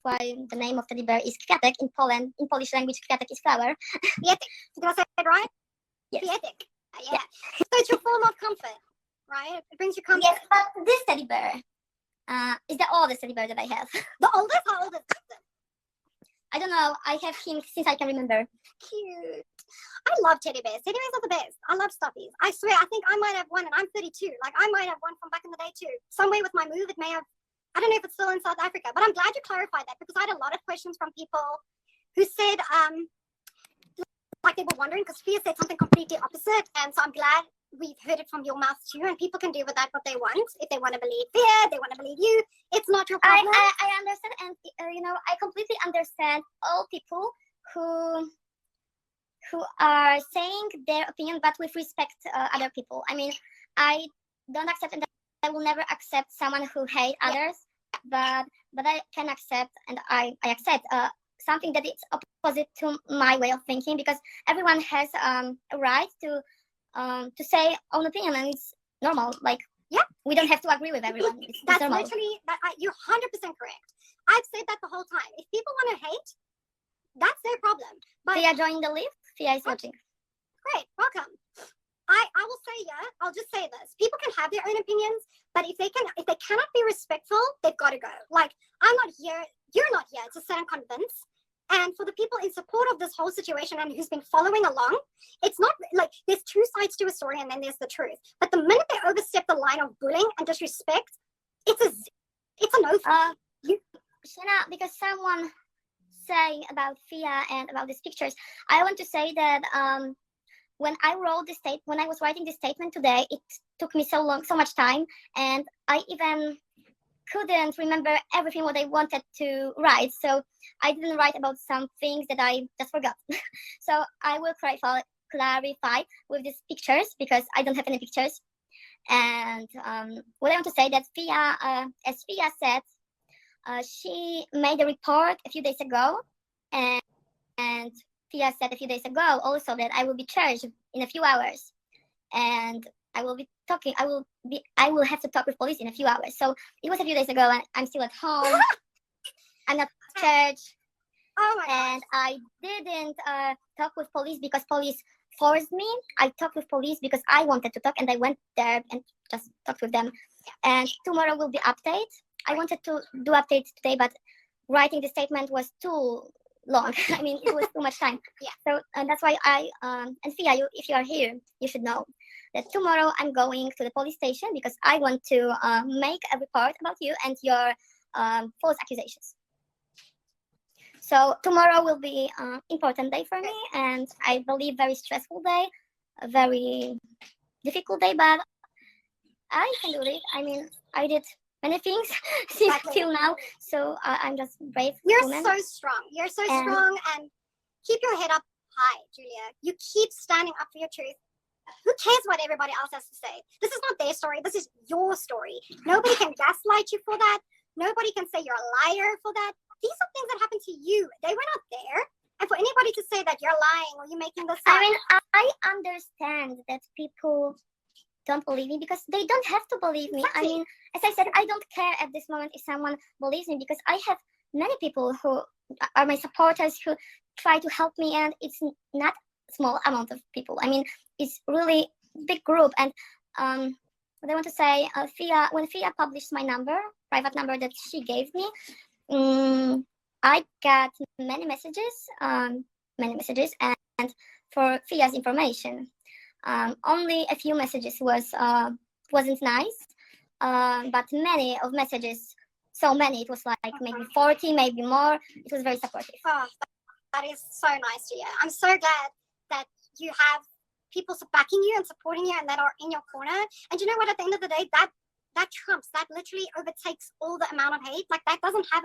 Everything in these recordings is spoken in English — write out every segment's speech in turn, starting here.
why the name of teddy bear is kwiatek in Poland. In Polish language, kwiatek is flower. Kwiatek. Did I say it right? Yes. Kwiatek. Yeah. So it's your form of comfort, right? It brings you comfort. Yes, but this teddy bear is the oldest teddy bear that I have. The oldest? How old is it? I don't know. I have him since I can remember. Cute. I love teddy bears. Teddy bears are the best. I love stuffies. I swear, I think I might have one, and I'm 32. Like, I might have one from back in the day too. Somewhere with my move, it may have. I don't know if it's still in South Africa, but I'm glad you clarified that, because I had a lot of questions from people who said, like they were wondering, because Fia said something completely opposite, and so I'm glad we've heard it from your mouth too, and people can do with that what they want. If they want to believe Fia, they want to believe you. It's not your problem. I understand, and I completely understand all people who are saying their opinion, but with respect other people. I mean, I don't accept, and I will never accept someone who hates others, but I can accept, and I accept something that is opposite to my way of thinking, because everyone has a right to say own opinion, and it's normal. Like, yeah, we don't have to agree with everyone. That's normal. Literally, you're 100% correct. I've said that the whole time. If people want to hate, that's their problem. But Fia joined the lift. Fia is watching. Great, welcome. I will say, I'll just say this. People can have their own opinions, but if they cannot be respectful, they've got to go. Like, I'm not here, you're not here to sit and convince. And for the people in support of this whole situation and who's been following along, it's not like there's two sides to a story, and then there's the truth. But the minute they overstep the line of bullying and disrespect, it's a no. Shana, because someone saying about Fia and about these pictures, I want to say that when I was writing this statement today, it took me so much time, and I even couldn't remember everything what I wanted to write. So I didn't write about some things that I just forgot. So I will clarify with these pictures, because I don't have any pictures. And what I want to say that Fia, as Fia said, she made a report a few days ago, and Fia said a few days ago also that I will be charged in a few hours, and I will have to talk with police in a few hours. So it was a few days ago, and I'm still at home. I'm not at church. Oh my God. And I didn't talk with police because police forced me. I talked with police because I wanted to talk, and I went there and just talked with them. And tomorrow will be update. I wanted to do update today, but writing the statement was too long. I mean, it was too much time. Yeah. So and that's why and Fia, if you are here, you should know that tomorrow I'm going to the police station because I want to make a report about you and your false accusations. So tomorrow will be an important day for me, and I believe very stressful day, a very difficult day, but I can do it. I mean, I did many things till now, so I'm just brave. You're woman. so strong. You're so strong, and keep your head up high, Julia. You keep standing up for your truth. Who cares what everybody else has to say? This is not their story. This is your story. Nobody can gaslight you for that. Nobody can say you're a liar for that. These are things that happen to you. They were not there. And for anybody to say that you're lying or you're making this up. I mean, I understand that people don't believe me because they don't have to believe me. Exactly. I mean, as I said, I don't care at this moment if someone believes me because I have many people who are my supporters who try to help me, and it's not a small amount of people. I mean, it's really big group. And what I want to say, when Fia published my number, private number that she gave me, I got many messages, and for Fia's information, only a few messages wasn't nice, but many of messages, so many, it was like maybe 40, maybe more. It was very supportive. Oh, that is so nice, Julia. I'm so glad that you have people backing you and supporting you and that are in your corner. And you know what, at the end of the day, that trumps, that literally overtakes all the amount of hate. Like, that doesn't have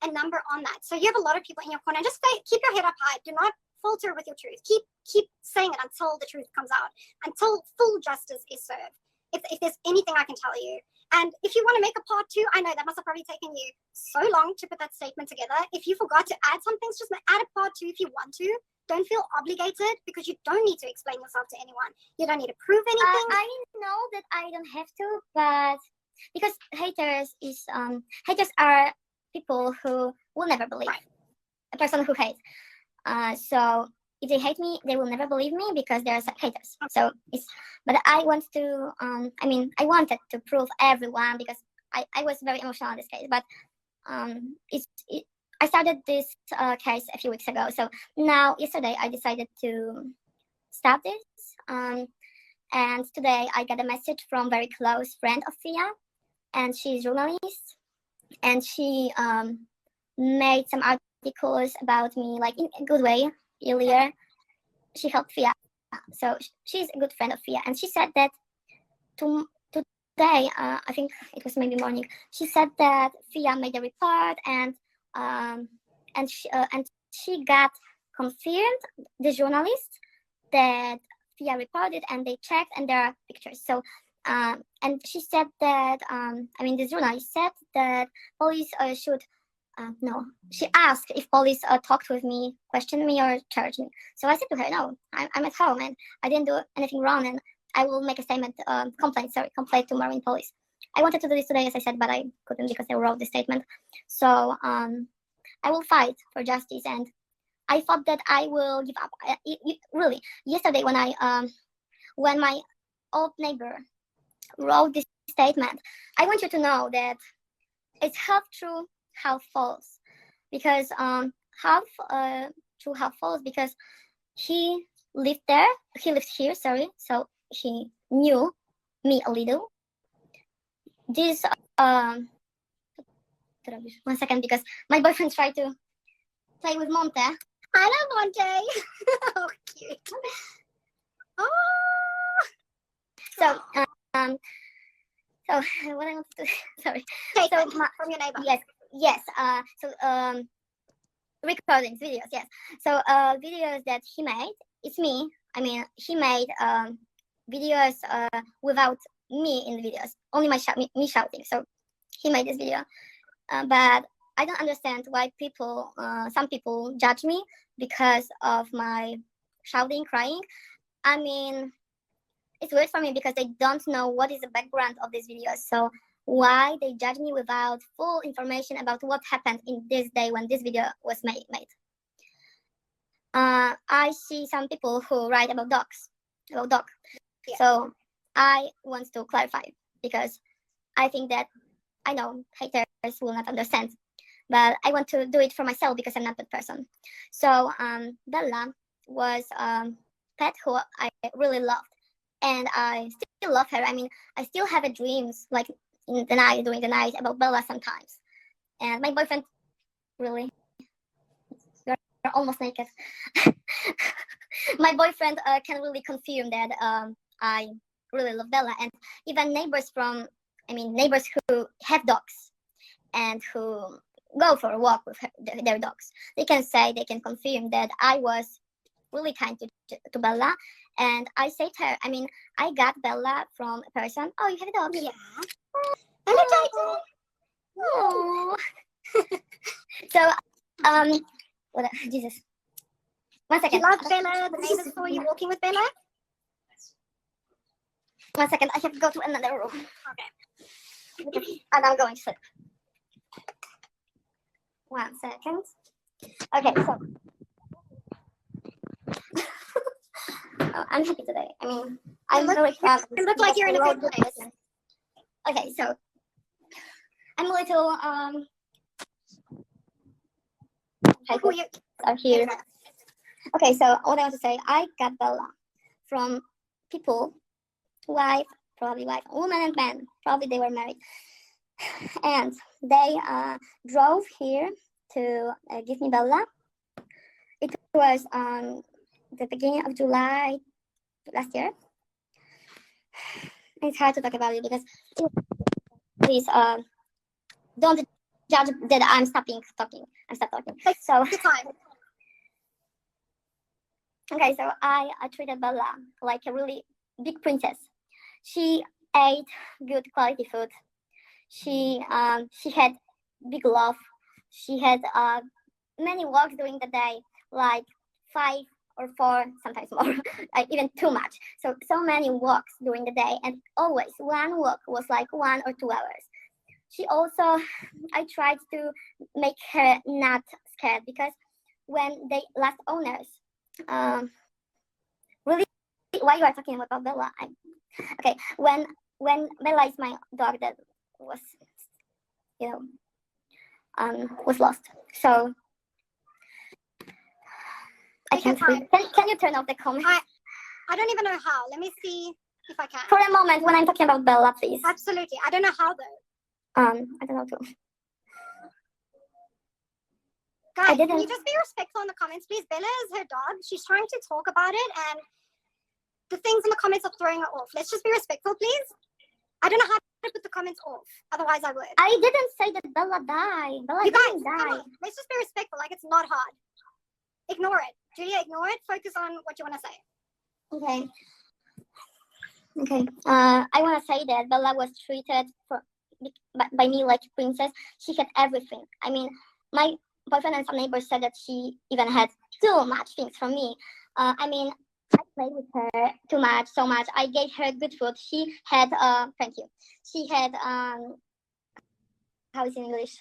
a number on that. So you have a lot of people in your corner. Just keep your head up high. Do not falter with your truth. Keep saying it until the truth comes out, until full justice is served. If there's anything I can tell you. And if you want to make a part 2, I know that must have probably taken you so long to put that statement together. If you forgot to add some things, just add a part 2 if you want to. Don't feel obligated, because you don't need to explain yourself to anyone. You don't need to prove anything. I know that I don't have to, but because haters are people who will never believe, a person who hates. So if they hate me, they will never believe me because they're haters. So but I want to, I wanted to prove everyone because I was very emotional in this case. But I started this case a few weeks ago. So now, yesterday, I decided to stop this. And today I got a message from a very close friend of Fia, and she's a journalist, and she made some articles about me, like in a good way, earlier. She helped Fia. So she's a good friend of Fia, and she said that today, I think it was maybe morning, she said that Fia made a report, and she got confirmed, the journalist, that Fia reported, and they checked, and there are pictures. So and she said that the journalist said that police should no, she asked if police talked with me, questioned me, or charged me. So I said to her, no, I'm at home and I didn't do anything wrong, and I will make a statement, complaint to Marine police. I wanted to do this today, as I said, but I couldn't because I wrote the statement. So I will fight for justice, and I thought that I will give up. Really, yesterday when my old neighbor wrote this statement, I want you to know that it's half true, half false, because half true, half false, because he lived here, so he knew me a little. This 1 second, because my boyfriend tried to play with Monte. I love Monte. Oh, cute. Oh. So what I want to do, sorry. Okay, so from your neighbor. Yes. So recordings, videos. Yes. So videos that he made. It's me. He made videos without me in the videos. Only me shouting. So he made this video. But I don't understand why some people judge me because of my shouting, crying. It's weird for me because they don't know what is the background of these videos. So why they judge me without full information about what happened in this day when this video was made. I see some people who write about dog. Yeah. So I want to clarify, because I think that I know haters will not understand, but I want to do it for myself because I'm not that person. So Bella was a pet who I really loved, and I still love her. I still have dreams, like during the night, about Bella sometimes. And my boyfriend, really, you're almost naked. My boyfriend can really confirm that I really love Bella, and even neighbors who have dogs and who go for a walk with their dogs, they can confirm that I was really kind to Bella, and I saved her. I got Bella from a person. Oh, you have a dog? Yeah. Hello, Oh. So, what? Jesus. 1 second. You love Bella. The neighbors saw you walking with Bella. 1 second. I have to go to another room. Okay. And I'm going to sleep. 1 second. Okay, so. I'm happy today. I'm very proud. You look like you're in a good place. Okay, so I'm a little here. Okay, so what I want to say, I got Bella from people, probably woman and man, probably they were married, and they drove here to give me Bella. It was on the beginning of July last year. It's hard to talk about it because please don't judge that I'm stopping talking. So okay, so I treated Bella like a really big princess. She ate good quality food. She had big love. She had many walks during the day, like 5 or 4, sometimes more, even too much. So many walks during the day, and always one walk was like 1 or 2 hours. she also, I tried to make her not scared, because when they last owners, really, why you are talking about Bella? Okay, when Bella is my dog that was, you know, was lost. So I can't read. Can you turn off the comment? I don't even know how. Let me see if I can. For a moment, when I'm talking about Bella, please. Absolutely. I don't know how though. I don't know too. Guys, can you just be respectful in the comments, please? Bella is her dog. She's trying to talk about it, and the things in the comments are throwing her off. Let's just be respectful, please. I don't know how to put the comments off. Otherwise, I would. I didn't say that Bella died. Bella didn't die. Come on. Let's just be respectful. Like, it's not hard. Ignore it. Julia, ignore it. Focus on what you want to say. Okay. Okay. I want to say that Bella was treated by me like a princess. She had everything. I mean, my boyfriend and some neighbors said that she even had too much things from me. I mean, I played with her too much, so much. I gave her good food. She had, thank you. She had, how is it in English?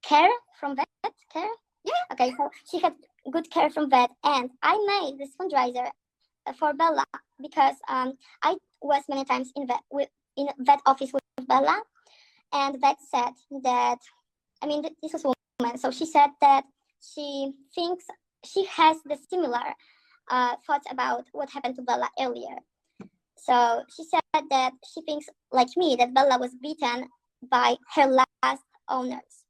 Care from vet? Care? Yeah. Okay, so she had good care from vet. And I made this fundraiser for Bella because I was many times in vet office with Bella. And vet said that, I mean, this was a woman. So she said that she thinks she has the similar thoughts about what happened to Bella earlier. So she said that she thinks, like me, that Bella was beaten by her last owners.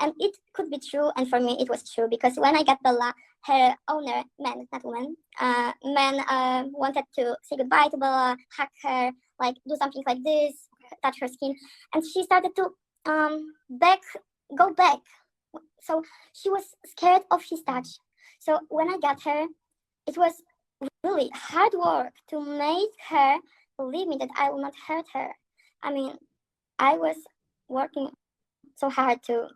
And it could be true, and for me it was true, because when I got Bella, her owner, man, not woman, wanted to say goodbye to Bella, hug her, like do something like this, touch her skin, and she started to go back. So she was scared of his touch. So when I got her, it was really hard work to make her believe me that I will not hurt her. I mean, I was working so hard to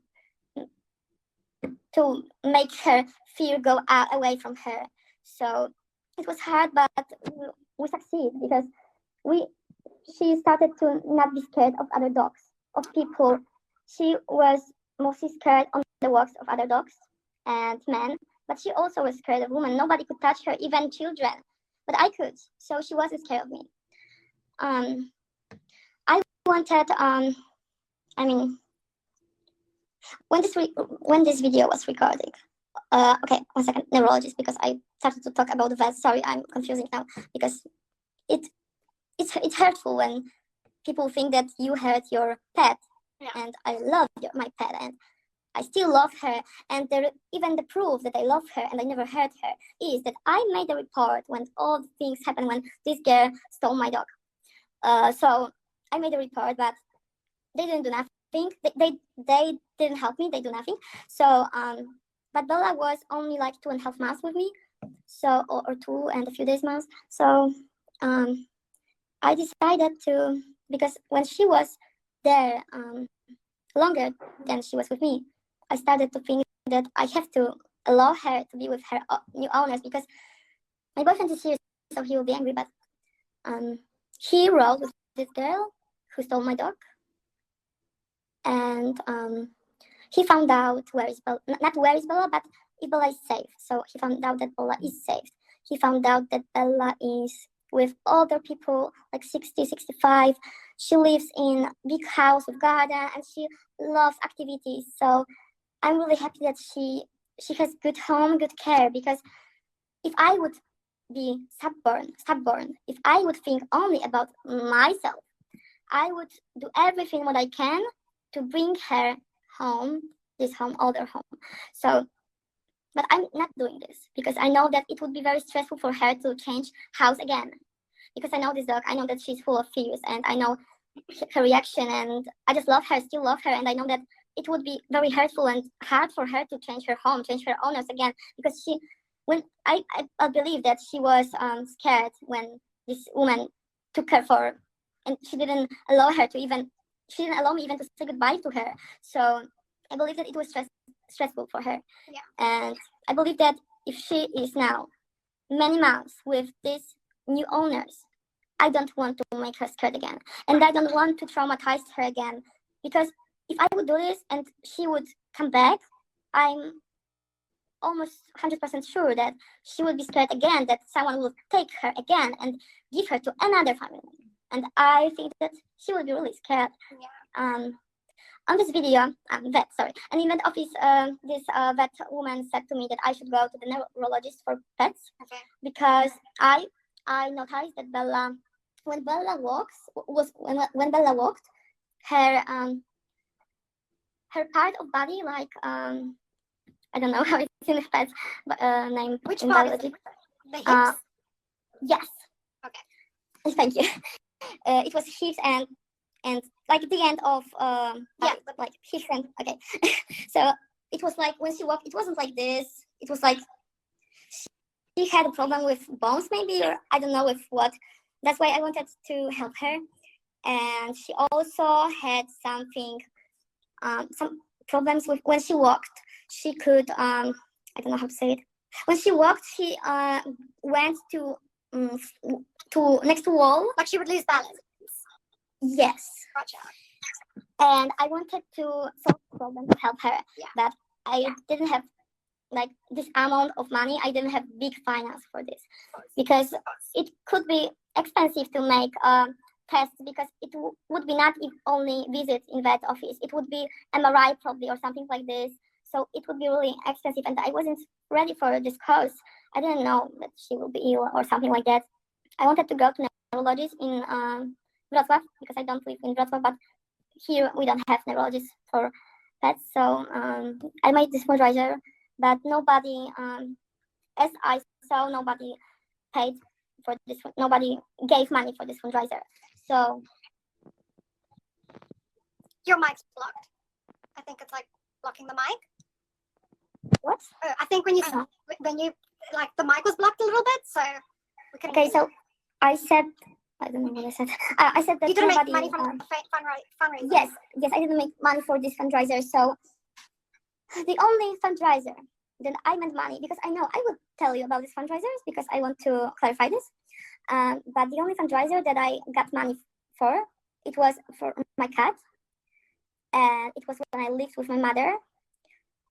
make her fear go away from her. So it was hard, but we succeed, because she started to not be scared of other dogs, of people. She was mostly scared on the walks of other dogs and men, but she also was scared of women. Nobody could touch her, even children, but I could. So she wasn't scared of me. I wanted, I mean, when this video was recording, okay, 1 second, neurologist, because I started to talk about the vet. Sorry, I'm confusing now, because it's hurtful when people think that you hurt your pet. Yeah. And I love my pet, and I still love her. And even the proof that I love her and I never hurt her is that I made a report when all the things happened, when this girl stole my dog. So I made a report, but they didn't do nothing. They didn't help me. They do nothing. So but Bella was only like 2.5 months with me, so or 2 and a few days months. So I decided to, because when she was there longer than she was with me, I started to think that I have to allow her to be with her new owners, because my boyfriend is here, so he will be angry. But he rode with this girl who stole my dog, and he found out where is Bella, not where is Bella, but if Bella is safe. So he found out that Bella is safe. He found out that Bella is with older people, like 60, 65. She lives in a big house with garden, and she loves activities. So I'm really happy that she has good home, good care, because if I would be stubborn, if I would think only about myself, I would do everything what I can to bring her home, this home, older home. So, but I'm not doing this, because I know that it would be very stressful for her to change house again. Because I know this dog, I know that she's full of fears, and I know her reaction, and I just love her, still love her, and I know that it would be very hurtful and hard for her to change her home, change her owners again, because I believe that she was scared when this woman took her for, and she didn't allow me even to say goodbye to her. So I believe that it was stressful for her. Yeah. And I believe that if she is now many months with these new owners, I don't want to make her scared again, and I don't want to traumatize her again, because if I would do this and she would come back, I'm almost 100% sure that she would be scared again, that someone will take her again and give her to another family. And I think that she would be really scared. Yeah. On this video, and in that office, this vet woman said to me that I should go to the neurologist for pets. Okay. Because I noticed that Bella, when Bella walked, her part of body, like I don't know how it's in the pets name. Which in part? biology. The hips? Yes. Okay. Thank you. It was hips and like the end of like hips and okay. So it was like when she walked, it wasn't like this. It was like she had a problem with bones, maybe, or I don't know with what. That's why I wanted to help her. And she also had something, some problems with when she walked. She could, I don't know how to say it. When she walked, she went to next to wall. Like she would lose balance. Yes. Gotcha. And I wanted to solve the problem to help her. Yeah. But I didn't have like this amount of money. I didn't have big finance for this because it could be expensive to make tests, because it would be not only visits in vet office. It would be MRI probably or something like this. So it would be really expensive, and I wasn't ready for this course. I didn't know that she will be ill or something like that. I wanted to go to neurologist in Wrocław, because I don't live in Wrocław, but here we don't have neurologists for pets. So I made this fundraiser, but nobody, as I saw, nobody paid for this. Nobody gave money for this fundraiser. So your mic's blocked. I think it's like blocking the mic. What? I think when you like the mic was blocked a little bit, so we couldn't. Okay, so I said, I don't know what I said. I said that you didn't nobody, make money from the fundraiser. Yes, I didn't make money for this fundraiser. So the only fundraiser that I made money, because I know I will tell you about these fundraisers because I want to clarify this. But the only fundraiser that I got money for, it was for my cat, and it was when I lived with my mother.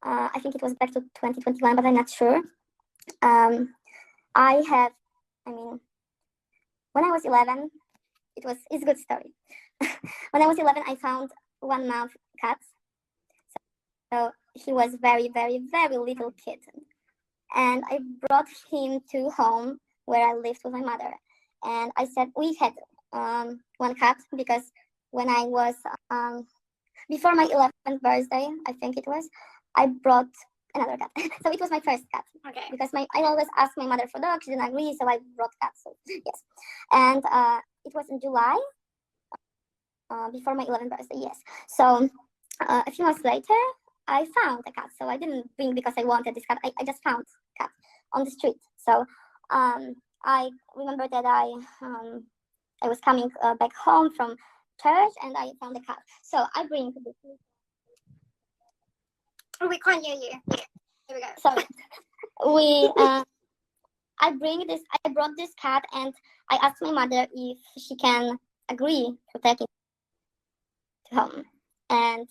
I think it was back to 2021, but I'm not sure. When I was 11, it's a good story. When I was 11, I found 1 month cat. So he was very, very, very little kitten. And I brought him to home where I lived with my mother. And I said, we had 1 cat, because when I was, before my 11th birthday, I think it was, I brought another cat. So it was my first cat. Okay. Because I always asked my mother for dog, she didn't agree, so I brought cats. So yes. And it was in July, before my 11th birthday, yes. So a few months later, I found a cat. So I didn't bring because I wanted this cat. I just found a cat on the street. So I remember that I was coming back home from church, and I found a cat. So I bring this. Oh, we can't hear you. Here we go. Sorry. I brought this cat, and I asked my mother if she can agree to take it to home, and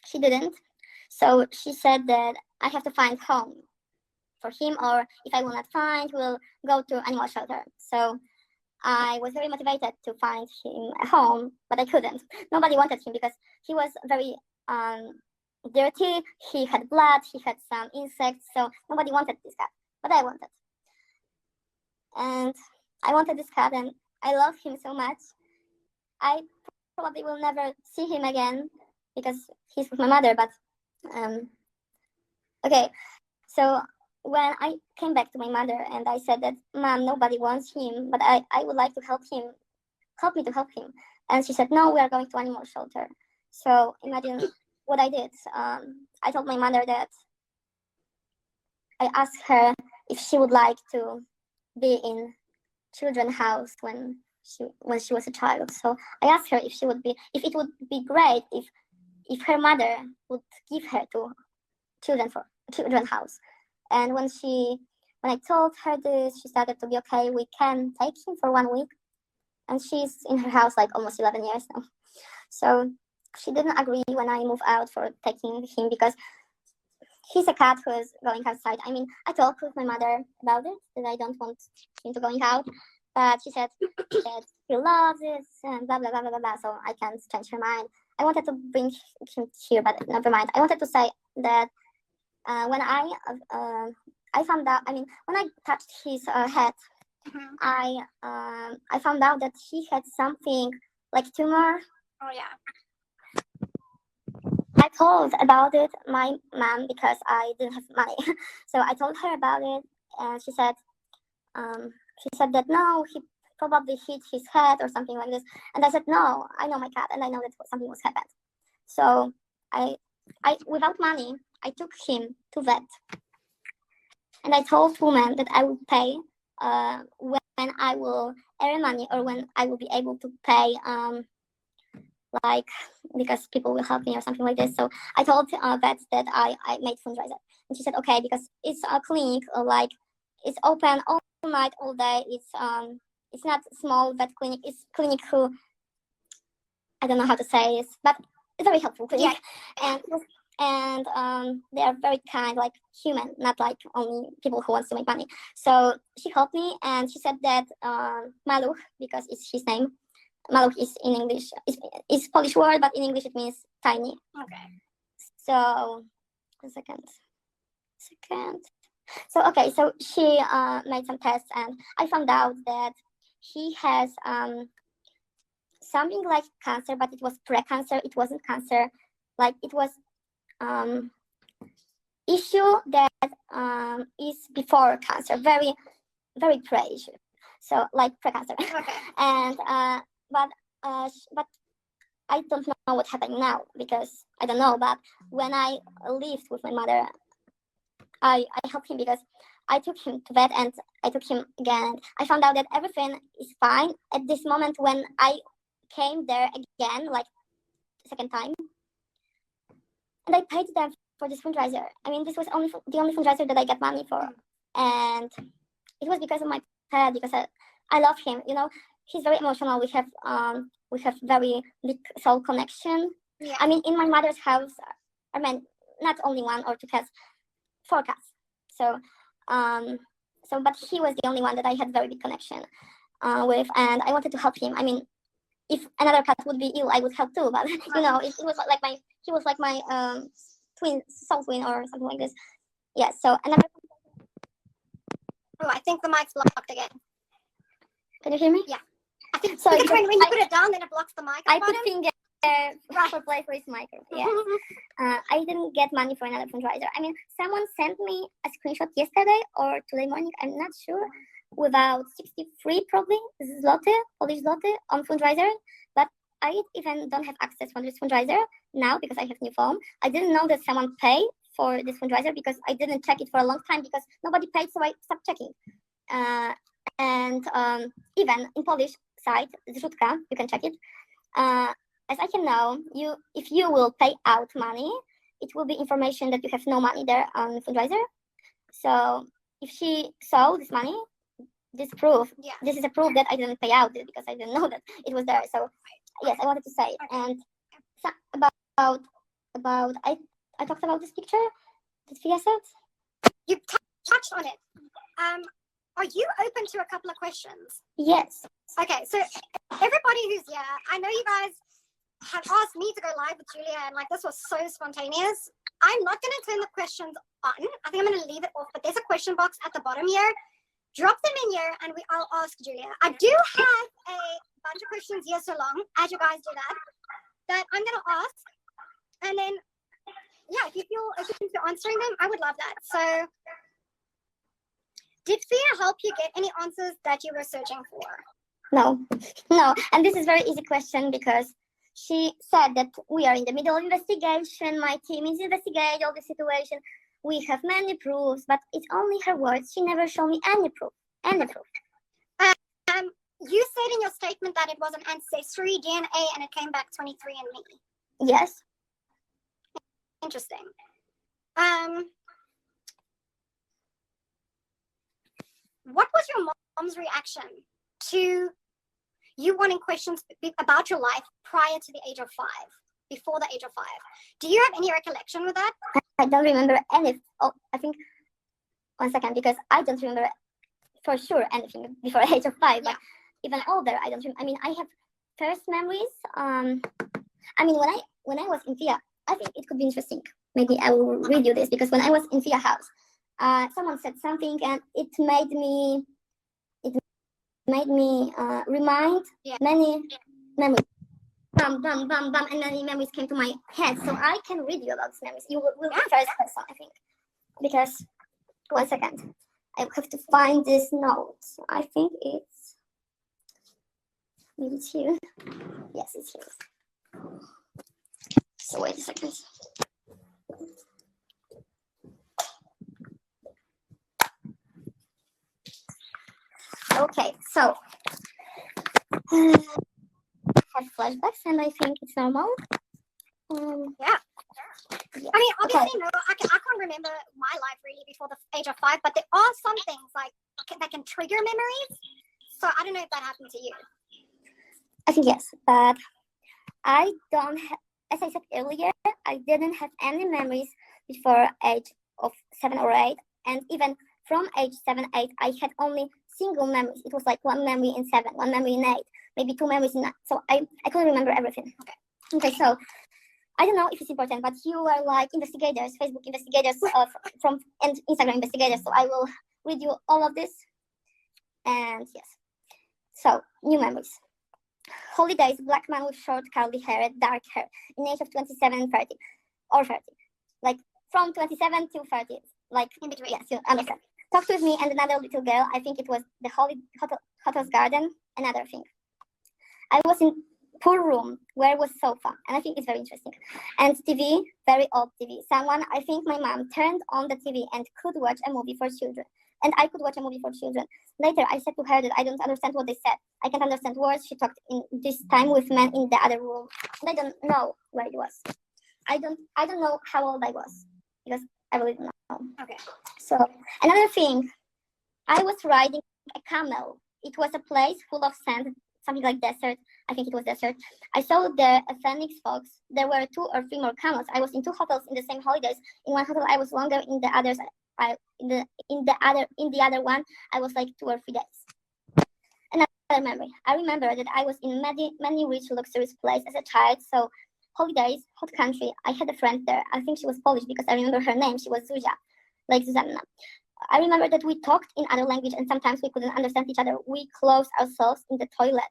she didn't. So she said that I have to find home for him, or if I will not find, we'll go to animal shelter. So I was very motivated to find him a home, but I couldn't. Nobody wanted him because he was very dirty. He had blood, he had some insects, so nobody wanted this cat, but I wanted. And I wanted this cat, and I love him so much. I probably will never see him again because he's with my mother, but okay. So when I came back to my mother and I said that, Mom, nobody wants him, but I would like to help him, help me to help him. And she said, no, we are going to animal shelter. So imagine what I did. I told my mother that I asked her if she would like to be in children's house when she was a child. So I asked her if it would be great if her mother would give her to children's house. And when I told her this, she started to be okay. We can take him for 1 week, and she's in her house like almost 11 years now. So she didn't agree when I moved out for taking him because he's a cat who's going outside. I mean, I talked with my mother about it, that I don't want him to going out, but she said that he loves it and blah, blah, blah, blah, blah, blah, so I can't change her mind. I wanted to bring him here, but never mind. I wanted to say that when I found out, I mean, when I touched his head, I found out that he had something like tumor. Oh yeah. I told about it my mom because I didn't have money, so I told her about it, and she said that no, he probably hit his head or something like this, and I said no, I know my cat, and I know that something was happened. So I without money, I took him to vet, and I told woman that I will pay when I will earn money or when I will be able to pay like because people will help me or something like this. So I told vets that I made fundraiser, and she said okay because it's a clinic like it's open all night all day. It's not small vet clinic. It's clinic who I don't know how to say this, but it's very helpful clinic. Yeah. And they are very kind, like human, not like only people who wants to make money. So she helped me, and she said that Maluch, because it's his name. Maluch is in English, is Polish word, but in English it means tiny. Okay. So, a second. So, okay, so she made some tests, and I found out that he has something like cancer, but it was pre-cancer. It wasn't cancer. Like, it was issue that is before cancer, very, very pre-issue. So, like pre-cancer. Okay. And but I don't know what's happening now because I don't know. But when I lived with my mother, I helped him because I took him to vet and I took him again. I found out that everything is fine at this moment when I came there again, like second time, and I paid them for this fundraiser. I mean, this was the only fundraiser that I got money for, and it was because of my pet because I love him. You know, he's very emotional. We have very big soul connection. Yeah. I mean, in my mother's house, I mean, not only one or two cats, 4 cats. So, but he was the only one that I had very big connection with, and I wanted to help him. I mean, if another cat would be ill, I would help too. But you know, it was like he was like my twin, soul twin, or something like this. Yeah. So another. Oh, I think the mic's blocked again. Can you hear me? Yeah. I think so because when you put it down, then it blocks the mic. I put finger for play for his micro. Yeah. I didn't get money for another fundraiser. I mean, someone sent me a screenshot yesterday or today morning. I'm not sure. Without 63 probably zloty, Polish zloty on fundraiser, but I even don't have access to this fundraiser now because I have new phone. I didn't know that someone paid for this fundraiser because I didn't check it for a long time because nobody paid, so I stopped checking. And even in Polish site, zrzutka, you can check it. As I can know, if you will pay out money, it will be information that you have no money there on fundraiser. So if she saw this money, this is a proof that I didn't pay out because I didn't know that it was there. So yes, I wanted to say. And so about I talked about this picture that Fia said. You touched on it. Are you open to a couple of questions? Yes. Okay, so everybody who's here, I know you guys have asked me to go live with Julia, and like this was so spontaneous. I'm not going to turn the questions on. I think I'm going to leave it off, but there's a question box at the bottom here. Drop them in here, and I'll ask Julia. I do have a bunch of questions here so long, as you guys do that I'm going to ask. And then, yeah, if you feel open to answering them, I would love that. So, did Fia help you get any answers that you were searching for? No. And this is a very easy question because she said that we are in the middle of investigation. My team is investigating all the situation. We have many proofs, but it's only her words. She never showed me any proof. You said in your statement that it was an ancestry DNA and it came back 23andMe. Yes. Interesting. What was your mom's reaction to you wanting questions about your life prior to the age of 5? before the age of 5. Do you have any recollection with that? I don't remember any. Oh, I think 1 second, because I don't remember for sure anything before age of 5. But even older, I don't remember. I mean, I have first memories. I mean, when I was in Fia, I think it could be interesting. Maybe I will read you this, because when I was in Fia house, someone said something and it made me remind many memories. Bam, bam, bam, bam, and many memories came to my head. So I can read you about these memories. You will be first person, I think. Because, 1 second, I have to find this note. I think it's, maybe it's here. Yes, it's here. So wait a second. Okay, so I have flashbacks, and I think it's normal. Yeah. I mean, obviously, no, I can't remember my life really before the age of 5, but there are some things like that can trigger memories. So I don't know if that happened to you. I think yes, but I don't have, as I said earlier, I didn't have any memories before age of 7 or 8, and even from age 7, 8, I had only single memories. It was like 1 memory in 7, 1 memory in 8, maybe 2 memories in 9. So I couldn't remember everything. Okay, so I don't know if it's important, but you are like investigators, Facebook investigators, from and Instagram investigators. So I will read you all of this. And yes, so new memories. Holidays, black man with short curly hair, dark hair, in age of 27, 30, or 30, like from 27 to 30, like in between. Yes, you understand. Talked with me and another little girl. I think it was the hotel's garden. Another thing. I was in pool room where was sofa, and I think it's very interesting. And TV, very old TV. Someone, I think my mom, turned on the TV and could watch a movie for children. And I could watch a movie for children. Later, I said to her that I don't understand what they said. I can't understand words. She talked in this time with men in the other room. And I don't know where it was. I don't know how old I was, because I really don't know. Okay. So another thing, I was riding a camel. It was a place full of sand, something like desert. I think it was desert. I saw there a phoenix fox. There were 2 or 3 more camels. I was in 2 hotels in the same holidays. In one hotel I was longer. In the others, in the other one I was like 2 or 3 days. Another memory. I remember that I was in many rich luxurious places as a child. So holidays, hot country. I had a friend there. I think she was Polish, because I remember her name. She was Zuzia, like Zuzanna. I remember that we talked in other language, and sometimes we couldn't understand each other. We closed ourselves in the toilet.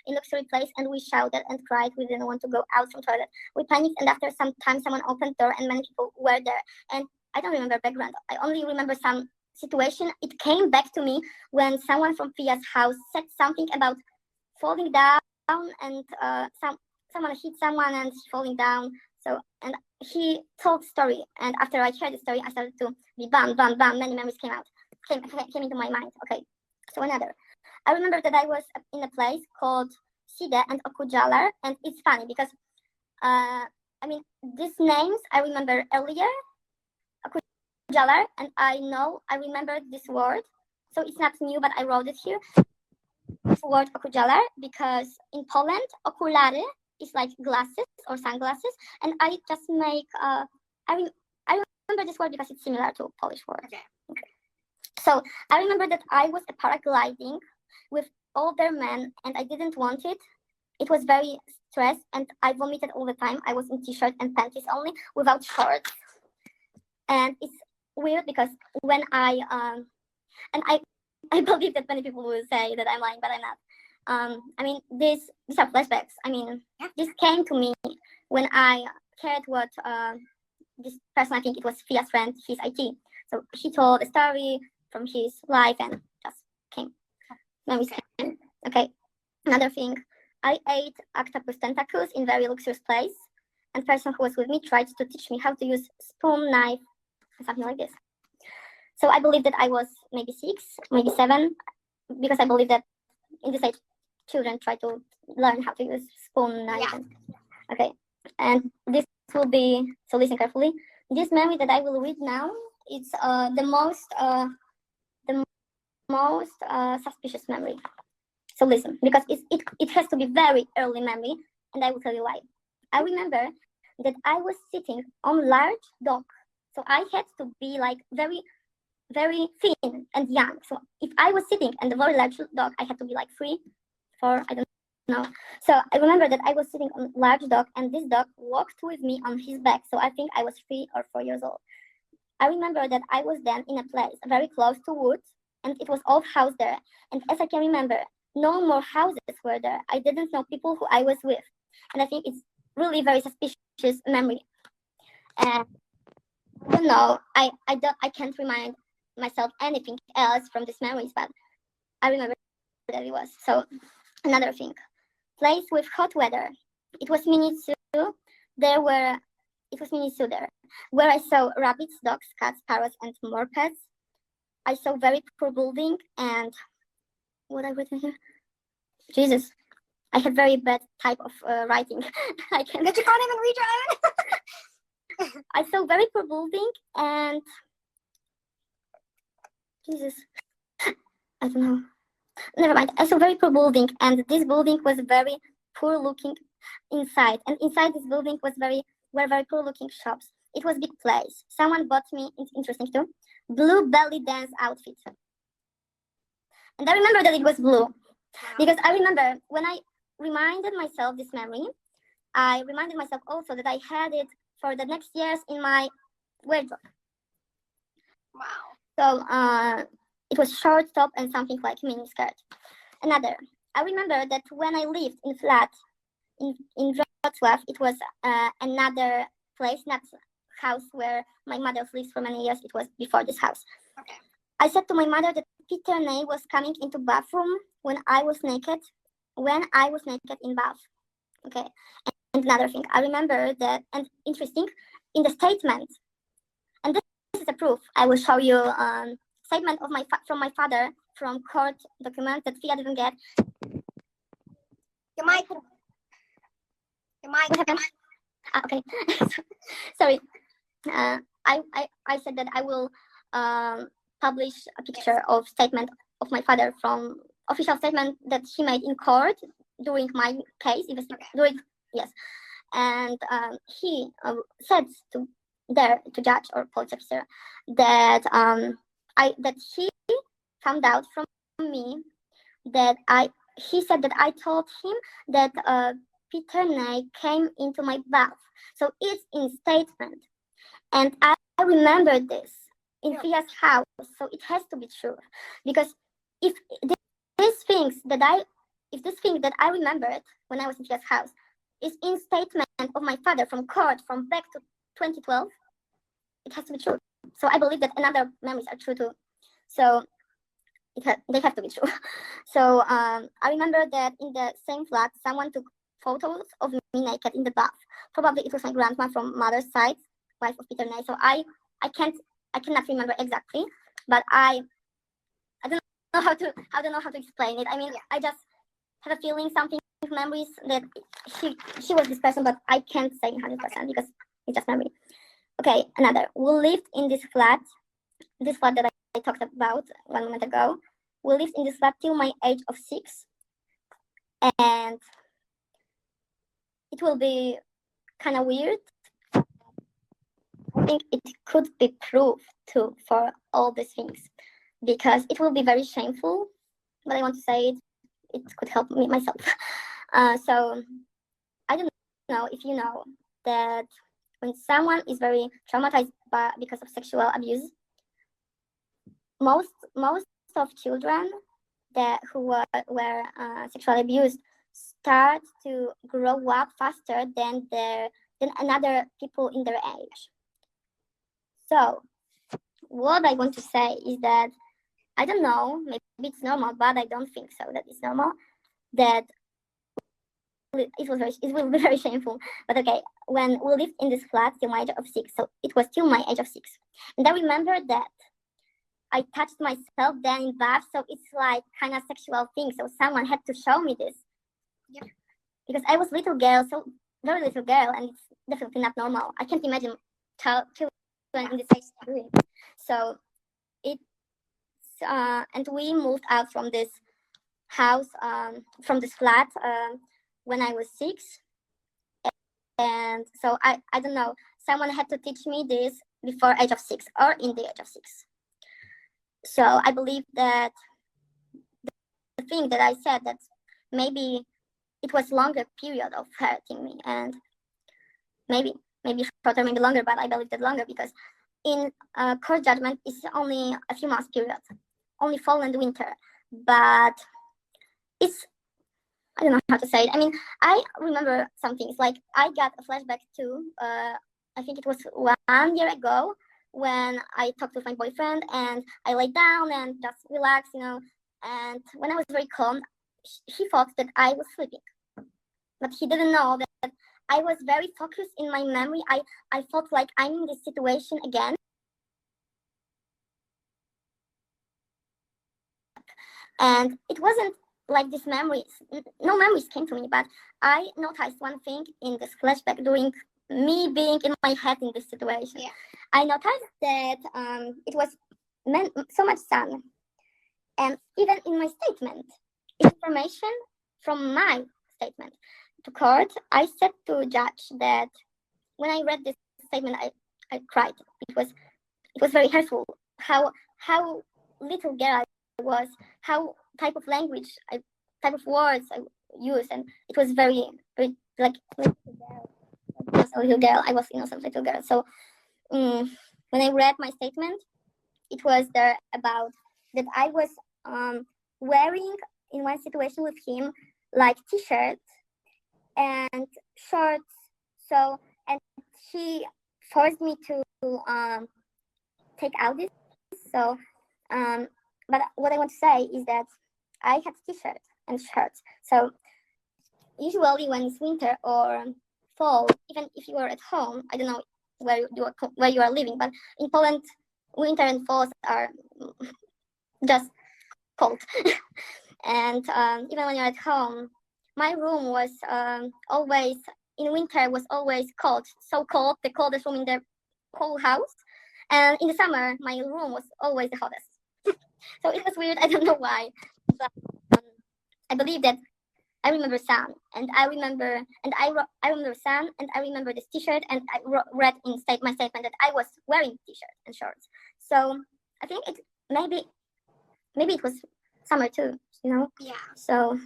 In luxury place, and we shouted and cried. We didn't want to go out from toilet. We panicked, and after some time, someone opened door, and many people were there. And I don't remember background. I only remember some situation. It came back to me when someone from Fia's house said something about falling down, and someone hit someone and falling down. So, and he told story, and after I heard the story, I started to be bam, bam, bam. Many memories came into my mind. Okay, so another. I remember that I was in a place called Side and Okujalar, and it's funny because, I mean, these names I remember earlier, Okujalar, and I remember this word, so it's not new, but I wrote it here. This word Okujalar, because in Poland, okulary is like glasses or sunglasses, and I just make I remember this word because it's similar to Polish word. Okay. So I remember that I was paragliding with older men, and I didn't want it. It was very stressed, and I vomited all the time. I was in t-shirt and panties only, without shorts. And it's weird because when I believe that many people will say that I'm lying, but I'm not. I mean, these are flashbacks. I mean, this came to me when I heard what this person, I think it was Fia's friend, his IT. So he told a story from his life and just came. Okay. Another thing, I ate octopus tentacles in very luxurious place, and person who was with me tried to teach me how to use spoon, knife, something like this. So I believe that I was maybe 6, maybe 7, because I believe that in this age, children try to learn how to use spoon, knife. Yeah. Okay, and this will be, so listen carefully. This memory that I will read now, it's the most suspicious memory. So listen, because it has to be very early memory, and I will tell you why. I remember that I was sitting on large dock, so I had to be like very, very thin and young. So if I was sitting on the very large dock, I had to be like 3, 4, I don't know. So I remember that I was sitting on large dog, and this dog walked with me on his back. So I think I was 3 or 4 years old. I remember that I was then in a place very close to woods, and it was old house there. And as I can remember, no more houses were there. I didn't know people who I was with, and I think it's really very suspicious memory. And I don't know, I can't remind myself anything else from these memories, but I remember that it was. So another thing, place with hot weather. It was mini zoo. It was mini zoo there, where I saw rabbits, dogs, cats, parrots, and more pets. I saw very poor building, and what I written here? Jesus, I have very bad type of writing. That you can't even read your own. I saw very poor building, and Jesus, I don't know. Never mind. I saw very poor building, and this building was very poor looking inside. And inside this building were very poor looking shops. It was big place. Someone bought me, it's interesting too, blue belly dance outfit. And I remember that it was blue. Because I remember when I reminded myself this memory, I reminded myself also that I had it for the next years in my wardrobe. Wow. So it was short top and something like mini skirt. Another, I remember that when I lived in flat in Wrocław, it was another place, not house where my mother lives for many years. It was before this house. Okay. I said to my mother that Peter Ney was coming into bathroom when I was naked in bath. Okay. And another thing, I remember that, and interesting, in the statement, and this is a proof. I will show you statement of from my father from court document that Fia didn't get. Your mic. What happened? Okay. Sorry. I said that I will publish a picture of statement of my father from official statement that he made in court during my case. Yes, and he said to judge or police officer that that he found out from me that he said that I told him that Peter Ney came into my bath. So it's in statement, and I remember this in Fia's house, so it has to be true, because if these things that I remembered when I was in Fia's house is in statement of my father from court from back to 2012, it has to be true. So I believe that another memories are true too. So they have to be true. So I remember that in the same flat, someone took photos of me naked in the bath. Probably it was my grandma from mother's side, wife of Peter Ney. So I cannot remember exactly, but I don't know how to explain it. I mean, I just have a feeling, something, memories that she was this person, but I can't say 100% because it's just memory. Okay, another. We lived in this flat that I talked about 1 moment ago. We lived in this flat till my age of 6, and it will be kind of weird. I think it could be proved too for all these things, because it will be very shameful, but I want to say it could help me myself. So I don't know if you know that when someone is very traumatized because of sexual abuse, most of children who were sexually abused start to grow up faster than another people in their age. So what I want to say is that I don't know, maybe it's normal, but I don't think so that it's normal. That it will be very shameful. But okay, when we lived in this flat till my age of 6, so it was till my age of 6, and I remember that I touched myself then in bath, so it's like kind of sexual thing. So someone had to show me this. Yeah. Because I was little girl, so very little girl, and it's definitely not normal. I can't imagine children in this age doing. So it's and we moved out from this house, from this flat when I was 6. And so I don't know, someone had to teach me this before age of 6 or in the age of 6. So I believe that the thing that I said, that maybe it was longer period of hurting me, and maybe shorter, maybe longer, but I believe that longer, because in court judgment is only a few months period, only fall and winter, but it's, I don't know how to say it. I mean, I remember some things, like I got a flashback to, I think it was 1 year ago, when I talked with my boyfriend and I laid down and just relaxed, and when I was very calm, he thought that I was sleeping, but he didn't know that I was very focused in my memory. I felt like I'm in this situation again. And it wasn't like these memories, no memories came to me, but I noticed one thing in this flashback during me being in my head in this situation. Yeah. I noticed that it was so much sun. And even in my statement, information from my statement to court, I said to judge that when I read this statement, I cried. It was very hurtful. How little girl I was, how type of language, type of words I used, and it was very, very like little girl. I was a little girl. I was innocent little girl. So when I read my statement, it was there about that I was wearing in one situation with him like t-shirts and shorts. So, and he forced me to take out this. So, but what I want to say is that I had t-shirts and shirts. So usually when it's winter or fall, even if you are at home, I don't know where you are living, but in Poland, winter and falls are just cold. And even when you're at home, my room was always, in winter, was always cold, so cold, the coldest room in the whole house. And in the summer, my room was always the hottest. So it was weird. I don't know why, but I believe that I remember sun, and I remember sun, and I remember this T-shirt, and I read in my statement that I was wearing T-shirt and shorts. So I think it maybe it was summer too, Yeah. So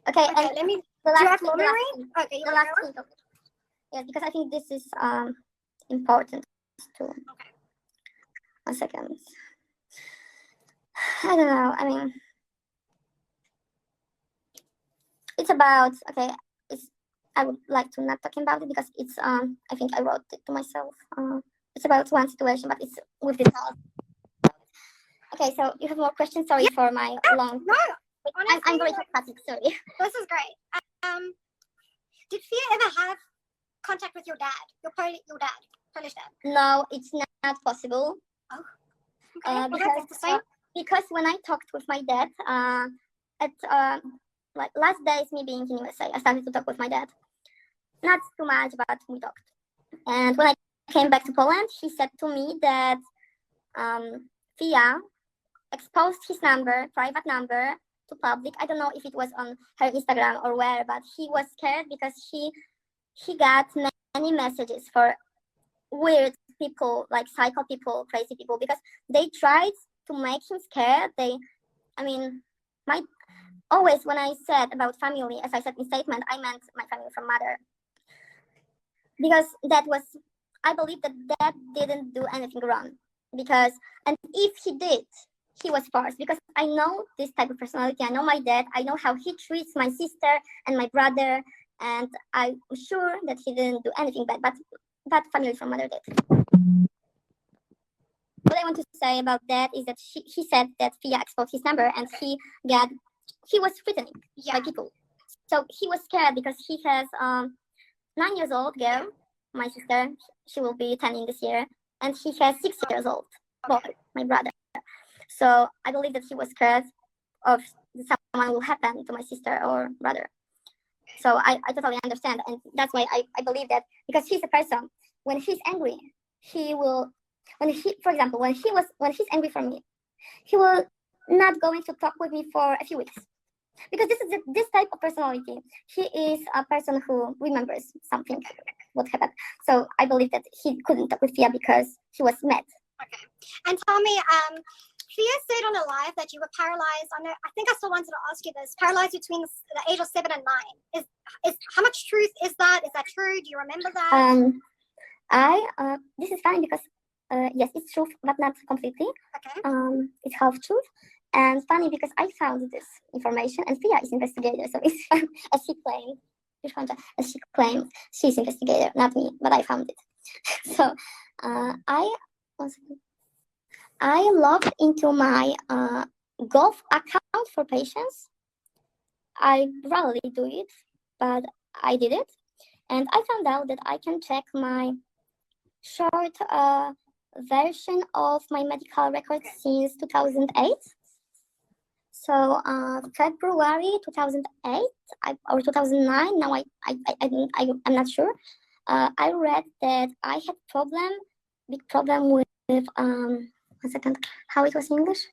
okay, and let me. Do you have more memory? Okay, the last thing. Yes, because I think this is important too. Okay. 1 second. I don't know. I mean, it's about, okay. I would like to not talking about it because it's I think I wrote it to myself. It's about one situation, but it's with the house. Okay, so you have more questions? Sorry for my long. No, honestly, I'm very talkative. Sorry. This is great. Did Fia ever have contact with your dad, your Polish dad? No, it's not possible. Oh, okay. Because when I talked with my dad, at like last days me being in USA, I started to talk with my dad. Not too much, but we talked. And when I came back to Poland, he said to me that Fia exposed his private number, to public. I don't know if it was on her Instagram or where, but he was scared because he got many messages for weird people, like psycho people, crazy people, because they tried to make him scared. Always when I said about family, as I said in statement, I meant my family from mother. Because I believe that dad didn't do anything wrong. And if he did, he was forced, because I know this type of personality. I know my dad. I know how he treats my sister and my brother, and I'm sure that he didn't do anything bad, but family from mother did. What I want to say about that is that he said that Fia exposed his number, and he was threatened by people. So he was scared because he has 9 years old girl, my sister. She will be 10 in this year, and he has 6 years old boy, my brother. So I believe that he was scared of someone will happen to my sister or brother. So I totally understand, and that's why I believe that, because he's a person, when he's angry, for example, when he's angry for me, he will not going to talk with me for a few weeks. because this type of personality. He is a person who remembers something, what happened. So I believe that he couldn't talk with Fia because he was mad. Okay. And tell me, Fia said on a live that you were paralyzed. I think I still wanted to ask you this. Paralyzed between the age of 7 and 9. Is how much truth is that? Is that true? Do you remember that? This is funny because yes, it's true, but not completely. Okay. It's half truth. And funny because I found this information, and Fia is investigator, so it's fun, as she claimed. As she claims, she's investigator, not me, but I found it. So I logged into my golf account for patients. I rarely do it, but I did it, and I found out that I can check my short version of my medical records since 2008. So February 2008 or 2009. Now I'm not sure. I read that I had big problem with 1 second. How it was in English?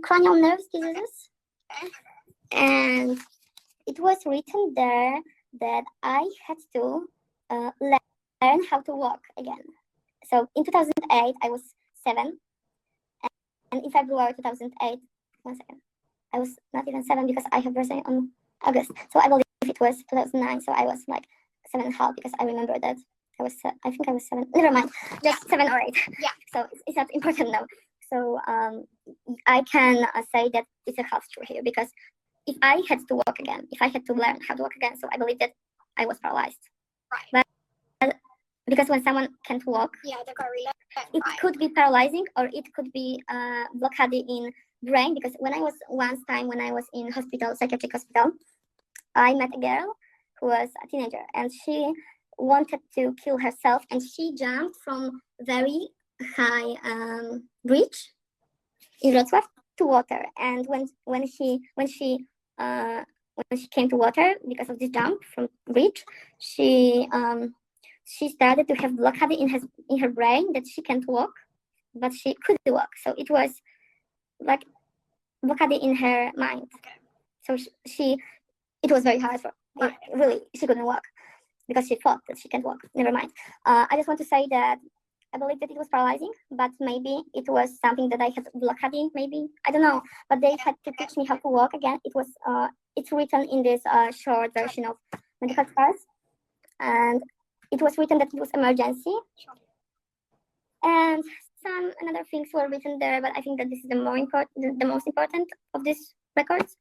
Cranial nerves diseases, and it was written there that I had to learn how to walk again. So in 2008 I was 7. And in February 2008, 1 second, I was not even 7 because I have birthday on August. So I believe it was 2009. So I was like 7.5 because I remember that I think I was 7. Never mind, just 7 or 8. Yeah. So it's not important now. So I can say that it's a half true here, because if I had to walk again, if I had to learn how to walk again, so I believe that I was paralyzed. Right. But because when someone can't walk, they got really it could be paralyzing, or it could be blockade in brain. Because when I was in hospital, psychiatric hospital, I met a girl who was a teenager, and she wanted to kill herself, and she jumped from very high bridge in Wrocław to water. And when she came to water, because of this jump from bridge, she started to have blockade in her brain that she can't walk, but she could walk. So it was like blockade in her mind. So it was very hard for really, she couldn't walk because she thought that she can't walk. Never mind. I just want to say that I believe that it was paralyzing, but maybe it was something that I had blockade. Maybe I don't know. But they had to teach me how to walk again. It's written in this short version of medical scars, and it was written that it was emergency, and some another things were written there. But I think that this is the most important of these records.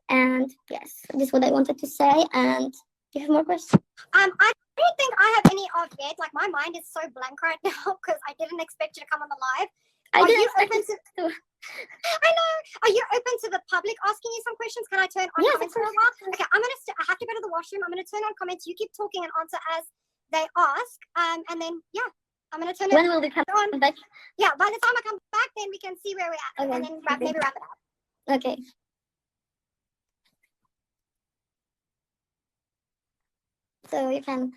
And yes, this is what I wanted to say. And do you have more questions? I don't think I have any of yet. Like, my mind is so blank right now because I didn't expect you to come on the live. I didn't expect to. I know. Are you open to the public asking you some questions? Can I turn on comments for a while? Okay, I have to go to the washroom. I'm going to turn on comments. You keep talking and answer as they ask. And then, yeah, I'm going to turn it on. When will we come back? Yeah, by the time I come back, then we can see where we're at. Okay. And then maybe wrap it up. Okay. So you can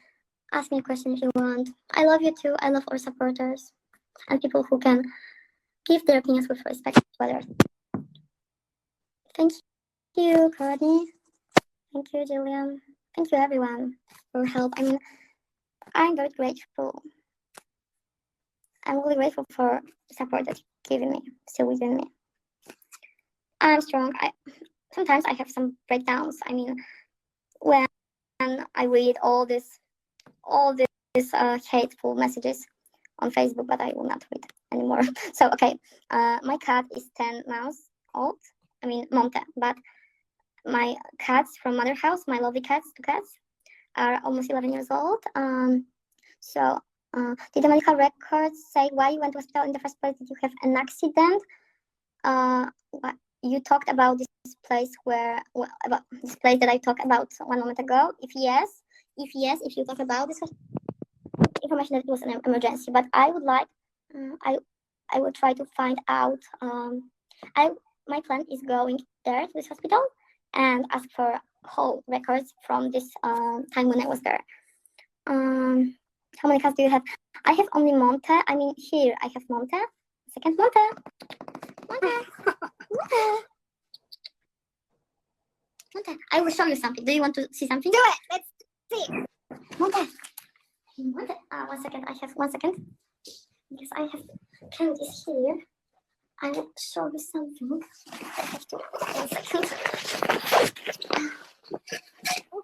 ask me a question if you want. I love you too. I love our supporters and people who can give their opinions with respect to others. Thank you, Courtney. Thank you, Julia. Thank you, everyone, for help. I mean, I'm very grateful. I'm really grateful for the support that you've given me, still giving me. I'm strong. Sometimes I have some breakdowns. I mean, when I read all these hateful messages on Facebook, but I will not read anymore. So okay, my cat is 10 months old. I mean Monte, but my cats from mother house, my lovely cats, 2 cats, are almost 11 years old. So did the medical records say why you went to hospital in the first place? Did you have an accident? You talked about this place about this place that I talked about 1 moment ago. If you talk about this information that it was an emergency, but I would like, I will try to find out. My plan is going there to this hospital and ask for whole records from this time when I was there. How many cats do you have? I have only Monte. I mean, here I have Monte. Second Monte. Monte, I will show you something. Do you want to see something? Do it. Let's see. Monte. Monte. 1 second. I have 1 second. Because I have candies here. I will show you something. I have to 1 second. Oh,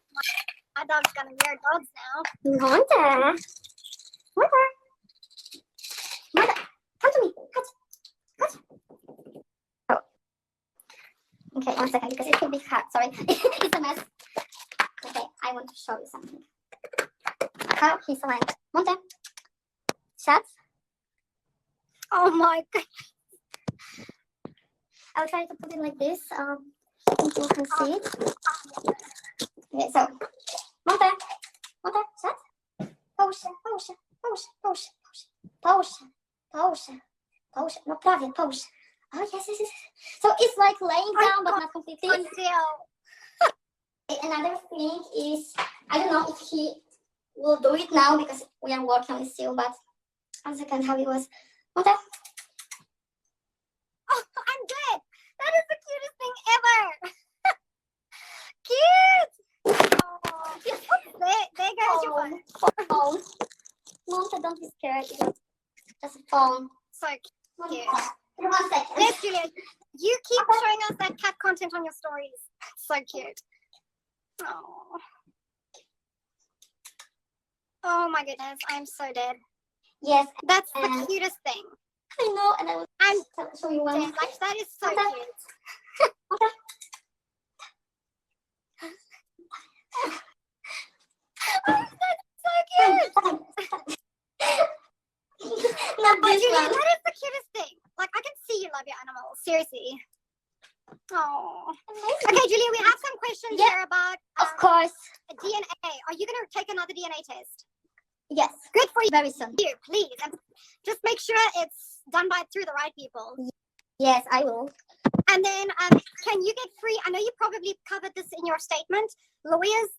my dog's gonna wear dogs now. Monte. Monte. Monte. Come to me. Come. Oh. Okay, 1 second because it could be hard. Sorry. It's a mess. Okay, I want to show you something. How he's aligned. Monte. Shut. Oh my god. I'll try to put it like this. I think you can see it. Okay, so Monte, shut. Pause. No, prawie, pause. Oh, yes. So it's like laying down, but not completely. Another thing is, I don't know if he will do it now because we are working on it still, but 1 second, how it was. Monte. Oh, I'm dead. That is the cutest thing ever. Cute. Oh, Yes. there goes your phone. Phone. Monte, don't be scared. It's just a phone. So cute. 1 second. Yes, Julia. You keep showing us that cat content on your stories. So cute. Oh. Oh my goodness, I'm so dead. Yes, That's the cutest thing. I know, and I will show you one. Dead. Like, that is so Okay. cute. Okay. Oh, that's so cute. Not Oh, this Julia, one. that is the cutest thing. Like, I can see you love your animals. Seriously. Oh. Okay, Julia, we have some questions Yeah. here about Of course. DNA. Are you going to take another DNA test? Yes. Good for Very soon. you, please. And just make sure it's done through the right people. Yes, I will. And then, can you get free? I know you probably covered this in your statement. Lawyers,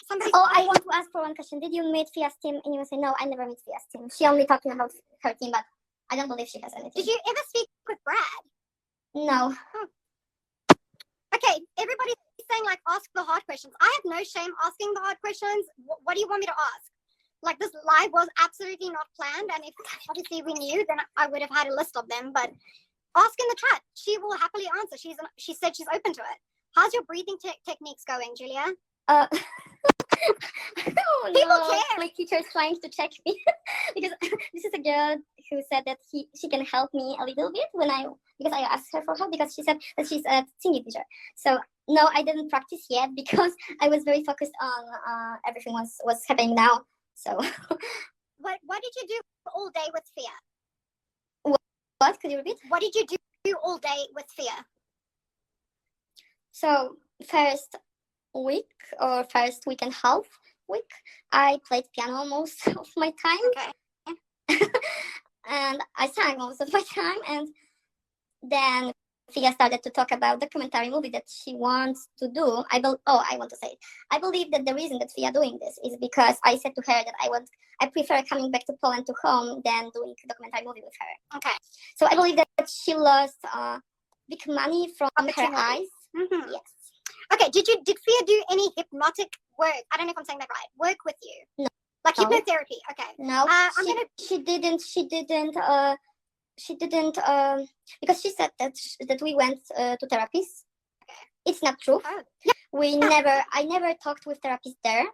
somebody. Oh, I want to ask for one question. Did you meet Fia's team? And you will say, no, I never met Fia's team. She only talking about her team, but I don't believe she has anything. Did you ever speak with Brad? No. Okay, everybody's saying, like, ask the hard questions. I have no shame asking the hard questions. What do you want me to ask? Like, this live was absolutely not planned, and if obviously we knew, then I would have had a list of them, but ask in the chat. She will happily answer. She said she's open to it. How's your breathing techniques going, Julia? Oh, People no. care. My teacher is trying to check me because this is a girl who said that she can help me a little bit because I asked her for help because she said that she's a singing teacher. So no, I didn't practice yet because I was very focused on everything was happening now. So what did you do all day with Fia? What? Could you repeat? What did you do all day with Fia? So first week and a half week, I played piano most of my time. Okay. And I sang most of my time. And then Fia started to talk about documentary movie that she wants to do. I want to say it. I believe that the reason that Fia doing this is because I said to her that I prefer coming back to Poland to home than doing a documentary movie with her. Okay. So I believe that she lost big money from her eyes. Mm-hmm. Yes. Okay. Did Fia do any hypnotic work? I don't know if I'm saying that right. Work with you? No. Like No. hypnotherapy? Okay. No. She didn't. Because she said that we went to therapists. Okay. It's not true. Oh. Yeah. I never talked with therapists there,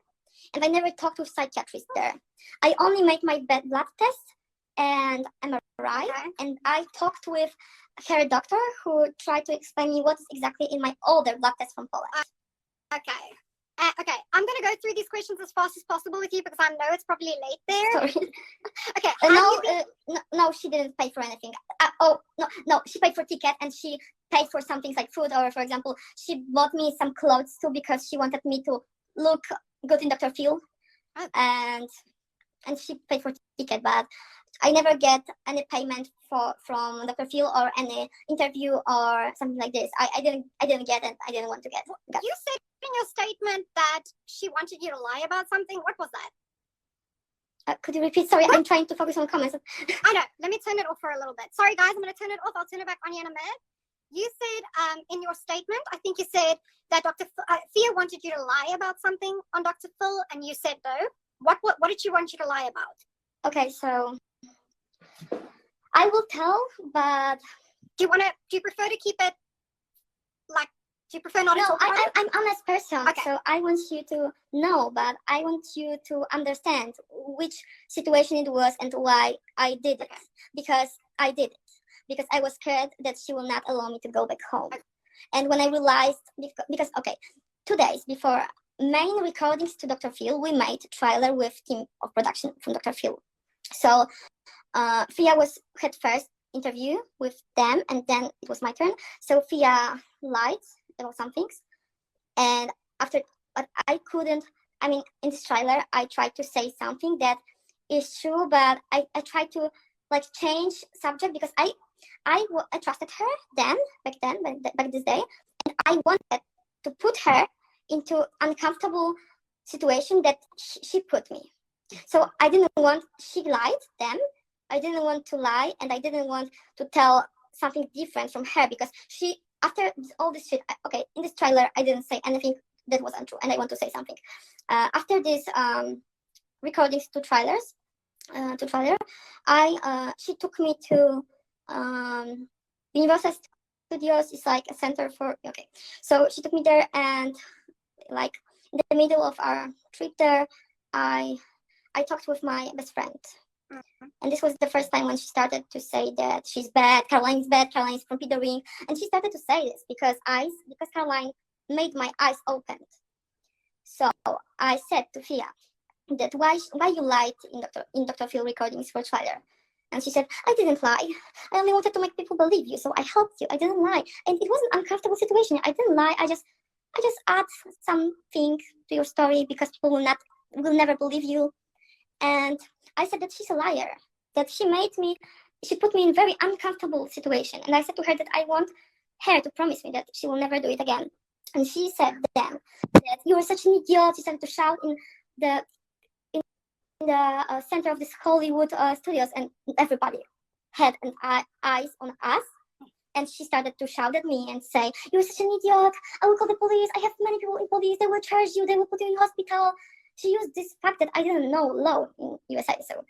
and I never talked with psychiatrists there. I only make my blood test and MRI, Okay. and I talked with her doctor who tried to explain me what's exactly in my older blood test from Poland. Okay. Okay, I'm going to go through these questions as fast as possible with you because I know it's probably late there. Sorry. Okay. No, she didn't pay for anything. No, she paid for ticket and she paid for some things like food, or for example, she bought me some clothes too because she wanted me to look good in Dr. Phil, and she paid for ticket, but I never get any payment from Dr. Phil or any interview or something like this. I didn't get it. I didn't want to get. You said in your statement that she wanted you to lie about something. What was that? Could you repeat? Sorry, I'm trying to focus on comments. I know. Let me turn it off for a little bit. Sorry, guys. I'm going to turn it off. I'll turn it back on you in a minute. you said in your statement, I think you said that Dr. Fia wanted you to lie about something on Dr. Phil, and you said no. What did she want you to lie about? Okay, so I will tell, but do you prefer to keep it like? Do you prefer not to talk about it? I'm honest person, okay. So I want you to know, but I want you to understand which situation it was and why I did it. Because I did it. Because I was scared that she will not allow me to go back home. Okay. And when I realized, because 2 days before main recordings to Dr. Phil, we made a trailer with team of production from Dr. Phil. So Fia had first interview with them, and then it was my turn. So Fia lied about some things, and after, but I couldn't. I mean, in this trailer, I tried to say something that is true, but I tried to like change subject because I trusted her back this day, and I wanted to put her into uncomfortable situation that she put me. So I didn't want, she lied then. I didn't want to lie, and I didn't want to tell something different from her because she, after all this shit, in this trailer, I didn't say anything that was untrue, and I want to say something. After this recordings to trailer, she took me to Universal Studios. It's like a center for, so she took me there, and like in the middle of our trip there, I talked with my best friend. And this was the first time when she started to say that she's bad, Caroline is bad, Caroline is from Peter Ring. And she started to say this because Caroline made my eyes open. So I said to Fia that why you lied in Dr. Phil recordings for trailer. And she said, I didn't lie. I only wanted to make people believe you. So I helped you. I didn't lie. And it was an uncomfortable situation. I didn't lie. I just add something to your story because people will never believe you. And I said that she's a liar, that she put me in a very uncomfortable situation. And I said to her that I want her to promise me that she will never do it again. And she said then that you are such an idiot. She started to shout in the center of this Hollywood studios, and everybody had eyes on us. And she started to shout at me and say, you're such an idiot. I will call the police. I have many people in police. They will charge you. They will put you in hospital. She used this fact that I didn't know law in USA. So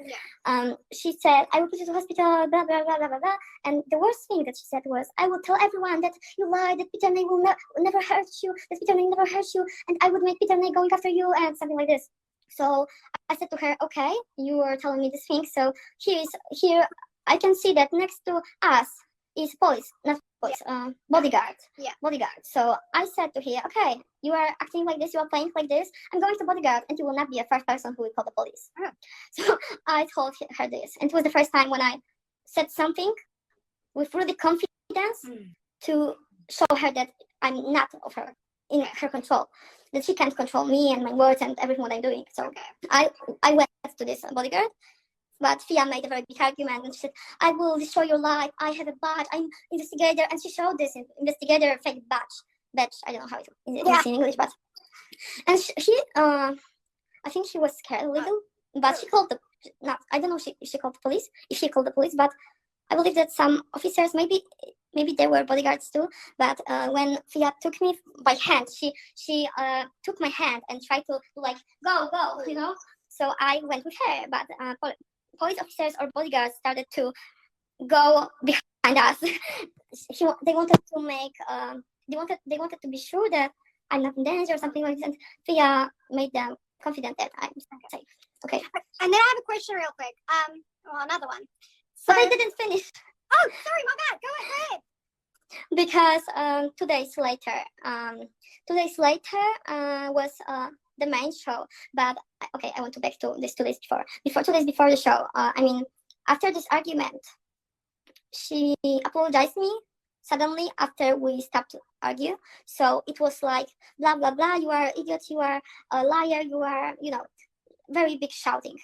she said, I will put you to hospital, blah, blah, blah, blah, blah, blah. And the worst thing that she said was, I will tell everyone that you lied, that Peter May will never hurt you, that Peter May never hurt you, and I would make Peter May going after you, and something like this. So I said to her, okay, you are telling me this thing. So here I can see that next to us is police, not police, bodyguard. Bodyguard. So I said to her, okay, you are acting like this, you are playing like this, I'm going to bodyguard, and you will not be the first person who will call the police. So I told her this, and it was the first time when I said something with really confidence to show her that I'm not in her control, that she can't control me and my words and everything what I'm doing. So I went to this bodyguard. But Fia made a very big argument, and she said, I will destroy your life. I have a badge. I'm investigator. And she showed this investigator fake badge. I don't know how it is in English, but. And I think she was scared a little, but she called I don't know if she called the police, but I believe that some officers, maybe they were bodyguards too, but when Fia took me by hand, she took my hand and tried to like, go, So I went with her, but police officers or bodyguards started to go behind us. They wanted to make they wanted to be sure that I'm not in danger or something like this. And Fia made them confident that I'm safe. Okay. And then I have a question real quick. Another one. So, but I didn't finish. Oh, sorry, my bad. Go ahead. Because 2 days later, was the main show. But I want to back to this 2 days before. 2 days before the show. After this argument, she apologized me suddenly after we stopped to argue. So it was like blah blah blah. You are an idiot. You are a liar. You are very big shouting.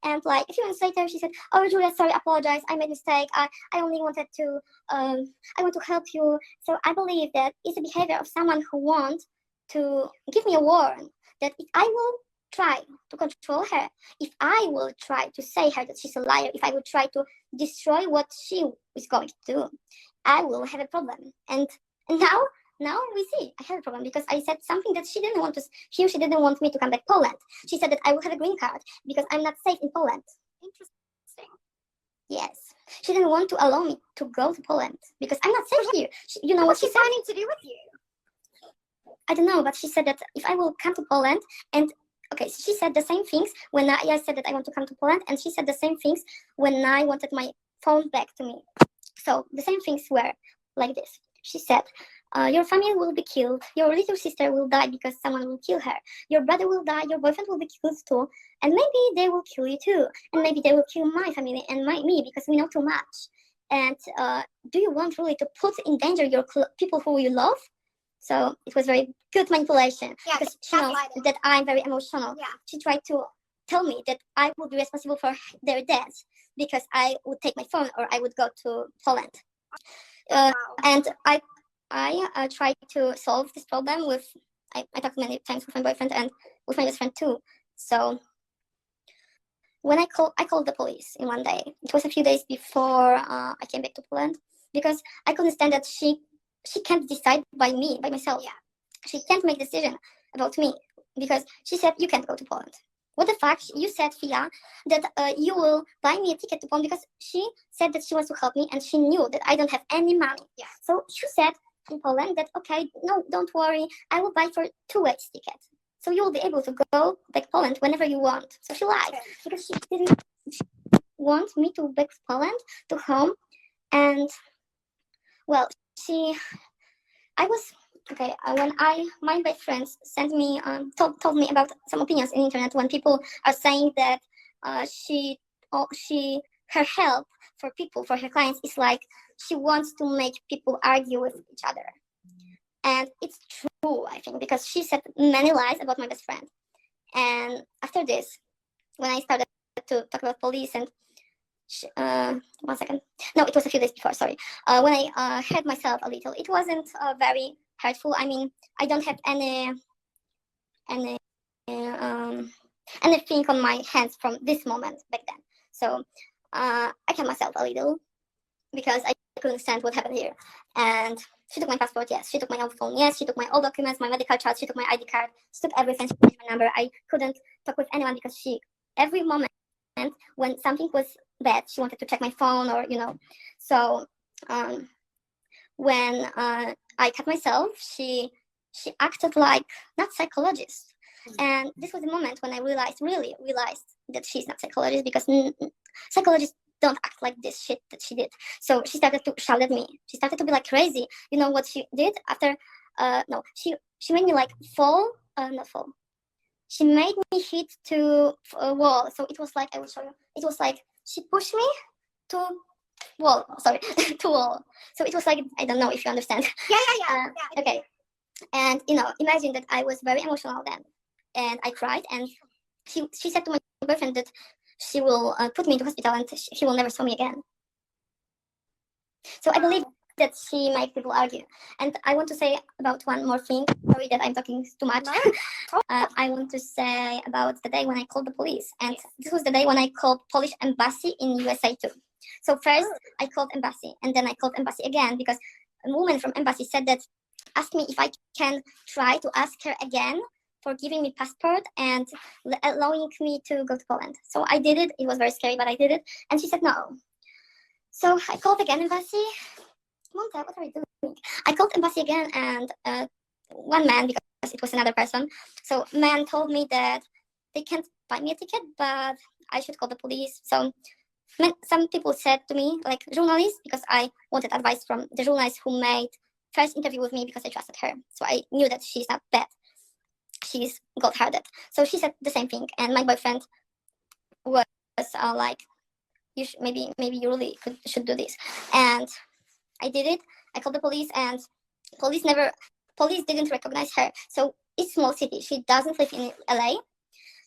And like a few minutes later, she said, "Oh, Julia, sorry, apologize. I made a mistake. I only wanted to, I want to help you." So I believe that it's a behavior of someone who wants to give me a warning that if I will try to control her, if I will try to say her that she's a liar, if I will try to destroy what she is going to do, I will have a problem. And now we see I have a problem because I said something that she didn't want to hear. She didn't want me to come back to Poland. She said that I will have a green card because I'm not safe in Poland. Interesting. Yes. She didn't want to allow me to go to Poland because I'm not safe here. You know what What's she she said? planning to do with you? I don't know, but she said that if I will come to Poland and okay, she said the same things when I said that I want to come to Poland, and she said the same things when I wanted my phone back to me. So the same things were like this. She said, your family will be killed. Your little sister will die because someone will kill her. Your brother will die. Your boyfriend will be killed too. And maybe they will kill you too. And maybe they will kill my family and me because we know too much. And do you want really to put in danger your people who you love? So it was very good manipulation because she knows that I'm very emotional. Yeah. She tried to tell me that I would be responsible for their death because I would take my phone or I would go to Poland. And I tried to solve this problem with, I talked many times with my boyfriend and with my best friend too. So when I called the police in one day. It was a few days before I came back to Poland because I couldn't stand that she can't decide by myself. Yeah. She can't make decision about me because she said you can't go to Poland. What the fuck? You said, Fia, that you will buy me a ticket to Poland because she said that she wants to help me and she knew that I don't have any money. Yeah. So she said in Poland that, okay, no, don't worry, I will buy for 2 ways ticket. So you will be able to go back to Poland whenever you want. So she lied because she didn't want me to back to Poland, to home. And, well, when my best friends sent me, told me about some opinions in the internet when people are saying that her help for people, for her clients is like she wants to make people argue with each other. And it's true, I think, because she said many lies about my best friend. And after this, when I started to talk about police and 1 second. No, it was a few days before, sorry. When I hurt myself a little, it wasn't very hurtful. I mean, I don't have anything on my hands from this moment back then. So I cut myself a little because I couldn't stand what happened here. And she took my passport, yes. She took my old phone, yes. She took my old documents, my medical chart. She took my ID card. She took everything. She changed my number. I couldn't talk with anyone because every moment when something was bad, she wanted to check my phone or, So when I cut myself, she acted like not psychologist. And this was the moment when I really realized that she's not psychologist because psychologists don't act like this shit that she did. So she started to shout at me. She started to be like crazy. You know what she did after? She made me like not fall. She made me hit to a wall. So it was like, I will show you. It was like she pushed me to wall. Sorry, to wall. So it was like, I don't know if you understand. Yeah. Okay. And imagine that I was very emotional then, and I cried. And she said to my boyfriend that she will put me into hospital and he will never saw me again. So I believe that she makes people argue. And I want to say about one more thing. Sorry that I'm talking too much. I want to say about the day when I called the police. And this was the day when I called Polish embassy in USA too. So first I called embassy and then I called embassy again because a woman from embassy said that, asked me if I can try to ask her again for giving me passport and allowing me to go to Poland. So I did it. It was very scary, but I did it. And she said no. So I called again embassy. Monta, what are you doing? I called embassy again and one man, because it was another person. So man told me that they can't buy me a ticket, but I should call the police. So some people said to me, like journalists, because I wanted advice from the journalist who made first interview with me because I trusted her. So I knew that she's not bad. She's cold-hearted. So she said the same thing. And my boyfriend was like, maybe you really should do this. And I did it. I called the police and police didn't recognize her. So it's small city. She doesn't live in LA.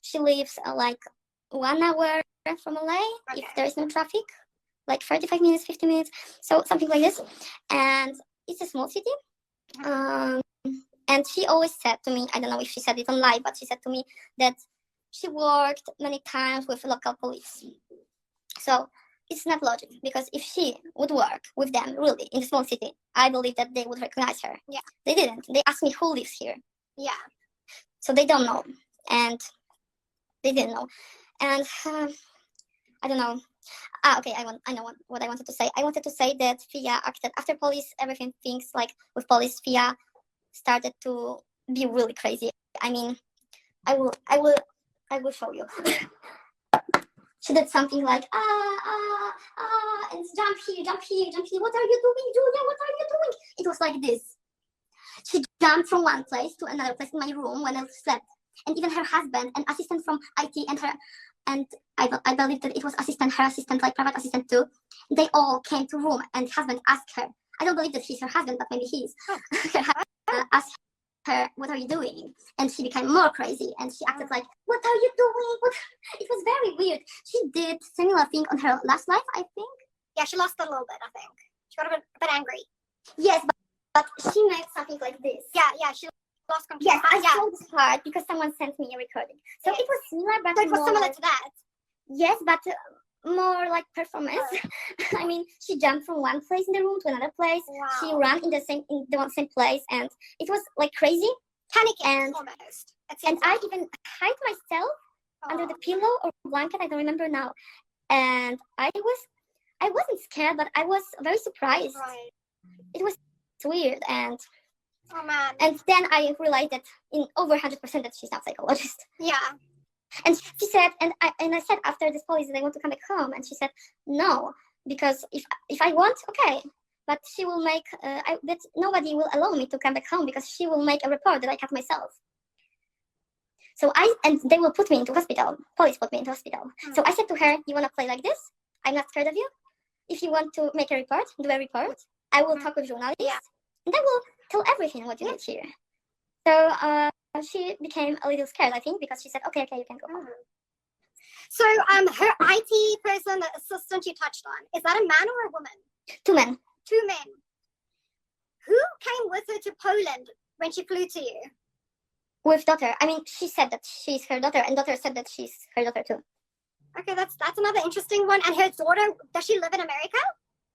She lives like 1 hour from LA if there is no traffic, like 35 minutes, 50 minutes. So something like this. And it's a small city. And she always said to me, I don't know if she said it on live, but she said to me that she worked many times with local police. So it's not logic, because if she would work with them really in a small city, I believe that they would recognize her. Yeah. They didn't. They asked me who lives here. Yeah. So they don't know, and they didn't know, and I don't know. Okay, I know what I wanted to say. I wanted to say that Fia acted after police. Everything thinks like with police, Fia started to be really crazy. I mean, I will show you. She did something like and jump here, jump here, jump here. What are you doing, Julia? What are you doing? It was like this. She jumped from one place to another place in my room when I slept, and even her husband, an assistant from IT, and I believe that it was her assistant, like private assistant too. They all came to room, and husband asked her. I don't believe that he's her husband, but maybe he is. Her husband asked her, "What are you doing?" And she became more crazy, and she acted like, "What are you doing?" It was very weird. She did similar thing on her last life, I think. Yeah, she lost it a little bit, I think. She got a bit angry. Yes, but she made something like this. Yeah, she lost control. Yes, I saw this part because someone sent me a recording. So yes. It was similar, but so it was similar to that. Yes, but more like performance. I mean, she jumped from one place in the room to another place. Wow. She ran in the same place, and it was like crazy, panicking and almost. And I even hide myself under the pillow or blanket. I don't remember now. And I wasn't scared, but I was very surprised. Right. It was weird, and oh man. And then I realized that in over 100% that she's not a psychologist. Yeah. And she said, and I said after this police that I want to come back home, and she said no, because if I want, okay, but she will make that nobody will allow me to come back home because she will make a report that I cut myself. So and they will put me into hospital. Police put me into hospital. So I said to her, "You want to play like this? I'm not scared of you. If you want to make a report, do a report. I will talk with journalists, and I will tell everything what you did here." So she became a little scared, I think, because she said, okay, you can go home. So her IT person, the assistant you touched on, is that a man or a woman? Two men. Two men. Who came with her to Poland when she flew to you? With daughter. I mean, she said that she's her daughter, and daughter said that she's her daughter too. Okay, that's another interesting one. And her daughter, does she live in America?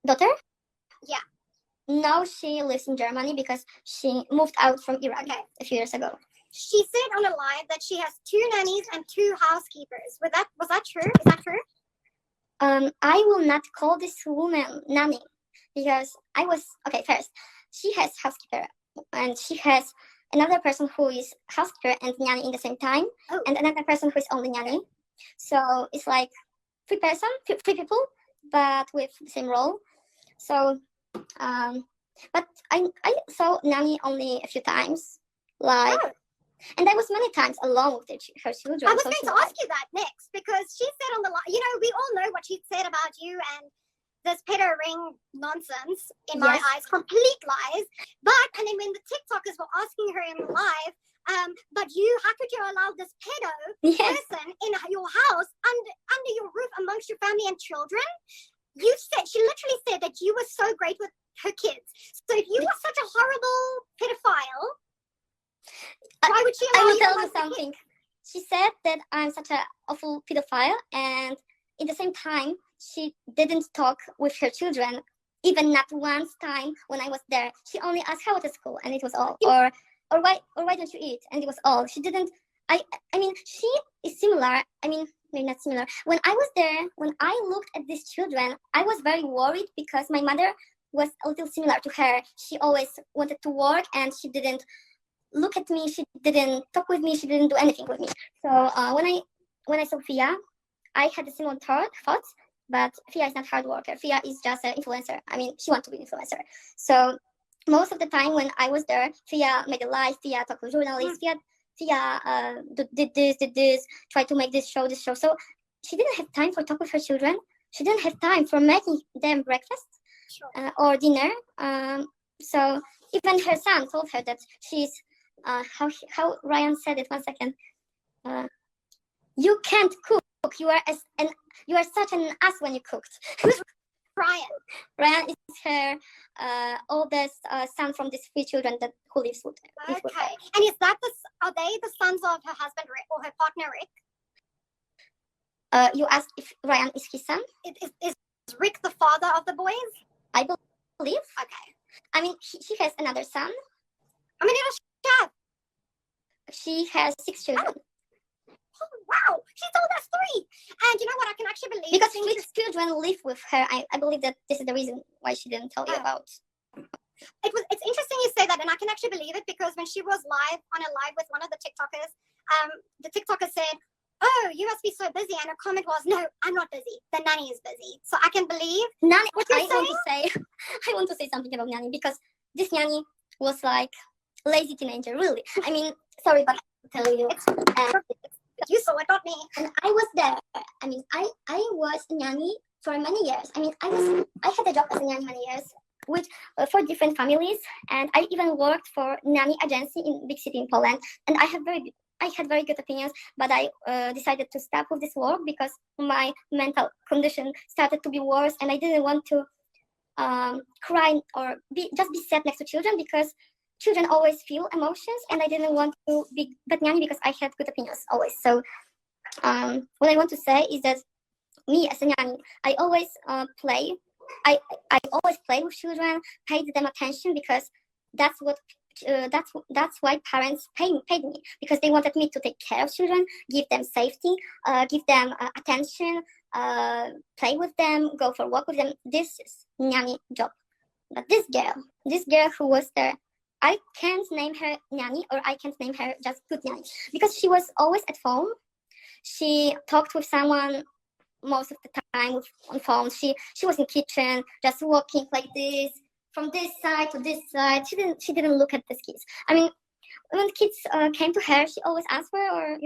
Daughter? Yeah. Now she lives in Germany because she moved out from Iraq a few years ago. She said on a live that she has 2 nannies and 2 housekeepers. Was that true? Is that true? I will not call this woman nanny because first, she has housekeeper, and she has another person who is housekeeper and nanny in the same time, and another person who is only nanny. So it's like 3 people, but with the same role. So, but I saw nanny only a few times, and I was many times alone with her children. I was going to ask you that next, because she said on the live, we all know what she said about you and this pedo ring nonsense, in my eyes, complete lies. But, and then when the TikTokers were asking her in live, but how could you allow this pedo person in your house, under your roof, amongst your family and children? She literally said that you were so great with her kids. So if you were such a horrible pedophile, why would she allow you to tell you something. She said that I'm such an awful pedophile, and at the same time, she didn't talk with her children, even not once time when I was there. She only asked how was school, and it was all. Or why don't you eat? And it was all. She didn't. I mean, she is similar. I mean, maybe not similar. When I was there, when I looked at these children, I was very worried because my mother was a little similar to her. She always wanted to work, and she didn't look at me. She didn't talk with me. She didn't do anything with me. So when I saw Fia, I had a similar thoughts. But Fia is not hard worker. Fia is just an influencer. I mean, she wants to be an influencer. So most of the time when I was there, Fia made a live. Fia talked with journalists. Fia did this, tried to make this show. So she didn't have time for talk with her children. She didn't have time for making them breakfast or dinner. So even her son told her that she's how Ryan said it. 1 second. You can't cook. You are such an ass when you cooked. Ryan is her oldest son from these 3 children who lives with her. And are they the sons of her husband Rick or her partner Rick? You asked if Ryan is his son? Is Rick the father of the boys? I believe. Okay. I mean, she has another son. How many does she have? She has 6 children. Oh, wow. She told us 3. And you know what? I can actually believe Because 6 children live with her. I believe that this is the reason why she didn't tell you about. It's interesting you say that, and I can actually believe it, because when she was live on a live with one of the TikTokers, the TikToker said, "Oh, you must be so busy," and her comment was, "No, I'm not busy. The nanny is busy." So I can believe Nanny. what you're saying. I want to say something about nanny, because this nanny was like lazy teenager. Really. I mean, sorry, but I'll tell you. You saw it, not me. And I was there. I mean, I was a nanny for many years. I mean, I had a job as a nanny many years with for different families, and I even worked for nanny agency in big city in Poland. And I had very good opinions, but I decided to stop with this work because my mental condition started to be worse, and I didn't want to cry or be sad next to children, because children always feel emotions, and I didn't want to be bad nanny because I had good opinions always. So what I want to say is that me as a nanny, I always play. I always play with children, paid them attention, because that's what that's why parents paid me, because they wanted me to take care of children, give them safety, give them attention, play with them, go for a walk with them. This is nanny job. But this girl who was there, I can't name her nanny, or I can't name her just good nanny, because she was always at phone. She talked with someone most of the time on phone. She was in kitchen, just walking like this from this side to this side. She didn't look at the kids. I mean, when kids came to her, she always answered, or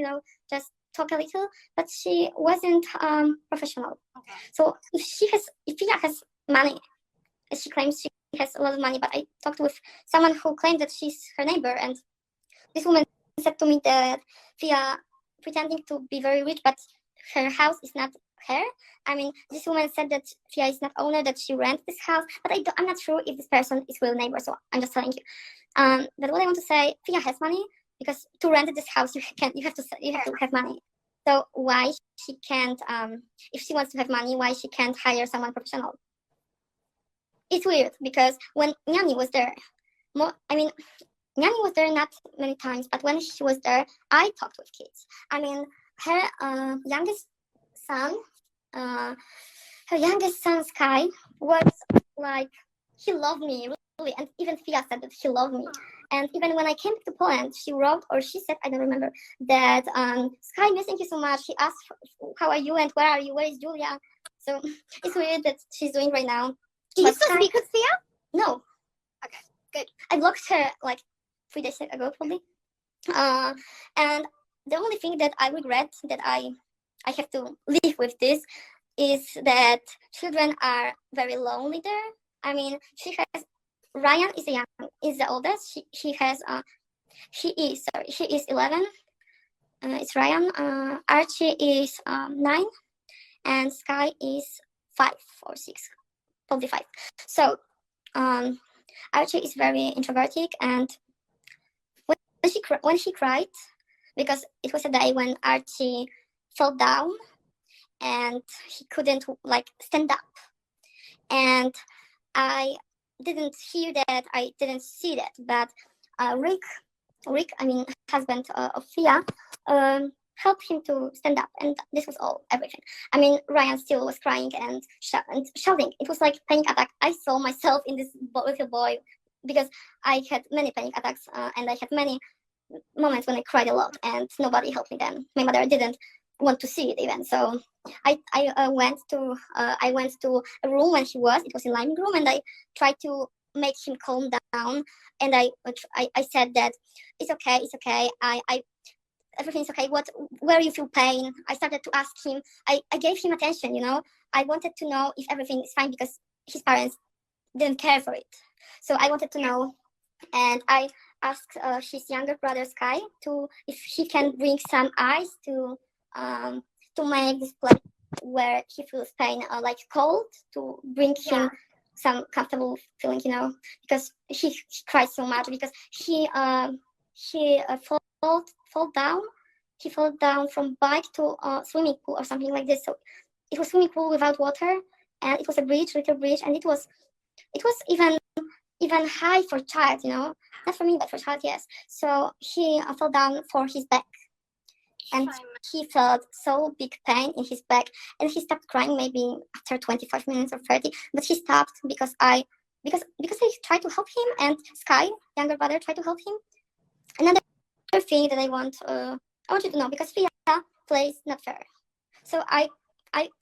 just talk a little, but she wasn't professional. Okay. So if Fia has money, as she claims she has a lot of money, but I talked with someone who claimed that she's her neighbor, and this woman said to me that Fia pretending to be very rich, but her house is not her. I mean, this woman said that Fia is not owner, that she rents this house, but I'm not sure if this person is real neighbor, so I'm just telling you. But what I want to say, Fia has money, because to rent this house you have to have money. So why she can't, if she wants to have money, why she can't hire someone professional? It's weird, because when Nyani was there, Nyani was there not many times, but when she was there, I talked with kids. I mean, her youngest son, Sky, was like, he loved me really, and even Fia said that he loved me. And even when I came to Poland, she wrote, or she said, I don't remember, that Sky, missing you so much. She asked, how are you and where are you? Where is Julia? So it's weird that she's doing right now. Do you still speak with Fia? No. Okay, good. I blocked her like 3 days ago, probably. And the only thing that I regret, that I have to live with this, is that children are very lonely there. I mean, Ryan is the oldest. He is 11. It's Ryan. Archie is 9, and Sky is 5 or 6, probably 5. So Archie is very introverted, and when he cried, because it was a day when Archie fell down and he couldn't stand up, and I didn't hear that, I didn't see that, but Rick, I mean husband of Fia, helped him to stand up, and this was everything. I mean, Ryan still was crying and shouting. It was like panic attack. I saw myself in this little boy, because I had many panic attacks, and I had many moments when I cried a lot, and nobody helped me then. My mother didn't want to see it even. So I went to a room when he was. It was in living room, and I tried to make him calm down. And I said that it's okay. Everything's okay. Where you feel pain? I started to ask him. I gave him attention. I wanted to know if everything is fine, because his parents didn't care for it. So I wanted to know, and I asked his younger brother Sky if he can bring some ice to make this place where he feels pain like cold, to bring him some comfortable feeling, because he cried so much, because he fall down. He fell down from bike to swimming pool or something like this. So it was swimming pool without water, and it was a bridge, little bridge, and it was even high for child, not for me, but for child, yes. So he fell down for his back, and he felt so big pain in his back, and he stopped crying maybe after 25 minutes or 30, but he stopped because I tried to help him, and Sky, younger brother, tried to help him. Another thing that I want you to know, because Fia plays not fair, so I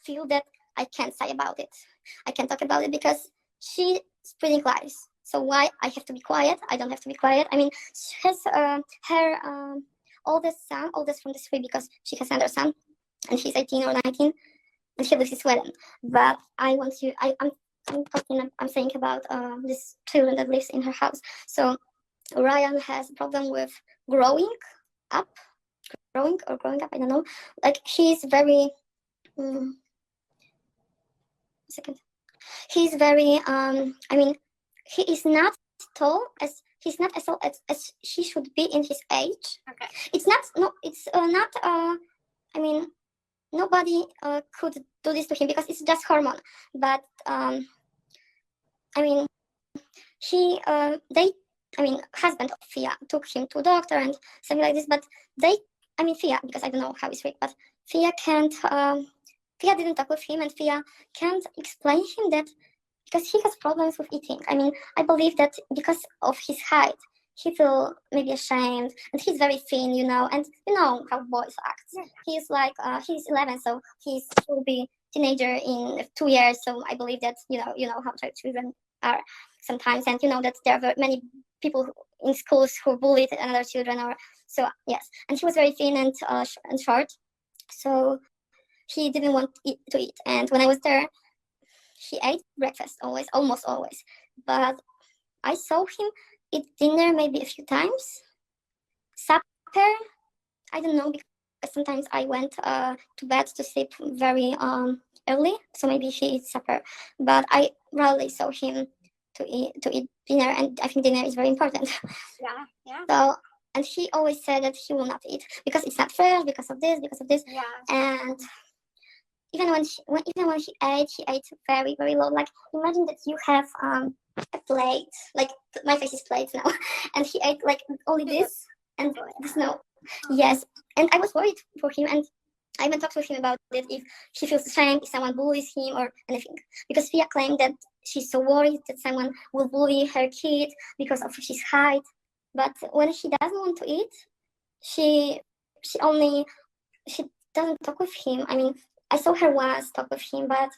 feel that I can't say about it. I can't talk about it because she's spreading lies. So why I have to be quiet? I don't have to be quiet. I mean, she has her oldest from the three, because she has another son, and he's 18 or 19, and he lives in Sweden. But I want you. I'm saying about this children that lives in her house. So Ryan has a problem with growing up. I don't know. Like, he's very. Second. He's very. I mean, he is not tall as. He's not as tall as he should be in his age. Okay. It's not. No. It's not. I mean, nobody could do this to him because it's just hormone. But I mean, husband of Fia took him to a doctor and something like this. But Fia, because I don't know how it's read, but Fia can't. Fia didn't talk with him, and Fia can't explain him that because he has problems with eating. I mean, I believe that because of his height, he feel maybe ashamed, and he's very thin, and you know how boys act. He's like he's 11, so he will be teenager in 2 years. So I believe that you know how children are sometimes, and you know that there are very many people in schools who bullied other children, or so yes. And he was very thin and short, so he didn't want to eat. And when I was there, he ate breakfast almost always, but I saw him eat dinner maybe a few times. Supper, I don't know, because sometimes I went to bed to sleep very early, so maybe he eats supper, but I rarely saw him to eat dinner, and I think dinner is very important. Yeah. So, and he always said that he will not eat because it's not fresh, because of this. Yeah. And even when he ate very, very low. Like, imagine that you have a plate, like my face is plate now, and he ate like only this and this. No, yes, and I was worried for him, and I even talked with him about it, if he feels ashamed, if someone bullies him or anything, because Fia claimed that she's so worried that someone will bully her kid because of his height. But when he doesn't want to eat, she doesn't talk with him. I mean, I saw her once talk with him, but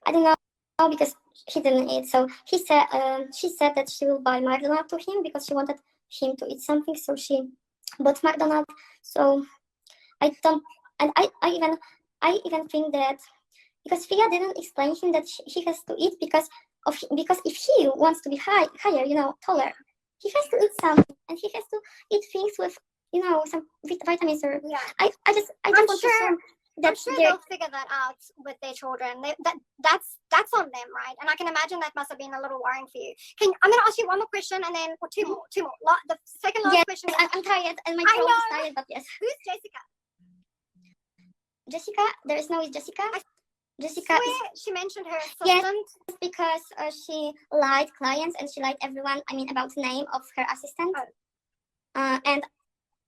I don't know, because he didn't eat. So she said that she will buy McDonald's to him because she wanted him to eat something. So she bought McDonald's. So I don't, and I even think that because Fia didn't explain him that he has to eat because if he wants to be higher, taller, he has to eat something, and he has to eat things with some vitamins or I just want to show I'm sure they'll figure that out with their children. That's on them, right? And I can imagine that must have been a little worrying for you. I'm going to ask you one more question, and then two more. The second last question. I'm tired, and my throat is tired. But yes. Who's Jessica? Jessica, there is no Jessica. Jessica she mentioned her assistant. Yes, because she lied clients and she lied everyone. I mean, about the name of her assistant. And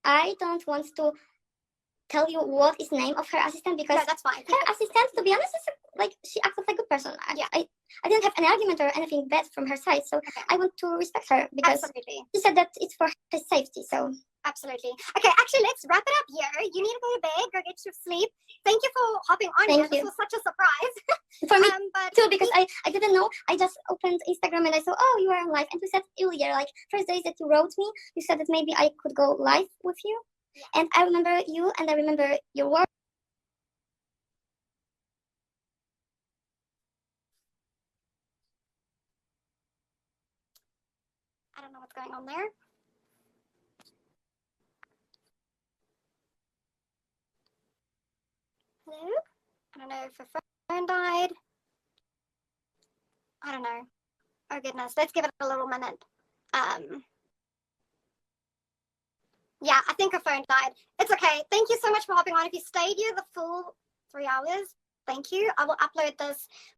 I don't want to tell you what is the name of her assistant, because that's fine. Her assistant, to be honest, is like she acted like a good person. I didn't have an argument or anything bad from her side, so I want to respect her because she said that it's for her safety. So absolutely. Okay, actually, let's wrap it up here. You need to go to bed, go get your sleep. Thank you for hopping on here. This was such a surprise. For me too, because I didn't know. I just opened Instagram and I saw, oh, you are live. And you said earlier, like first days that you wrote me, you said that maybe I could go live with you. And I remember you, and I remember your work. I don't know what's going on there. Hello? I don't know if her phone died. I don't know. Oh goodness, let's give it a little minute. Yeah, I think her phone died. It's okay. Thank you so much for hopping on. If you stayed here the full 3 hours, thank you. I will upload this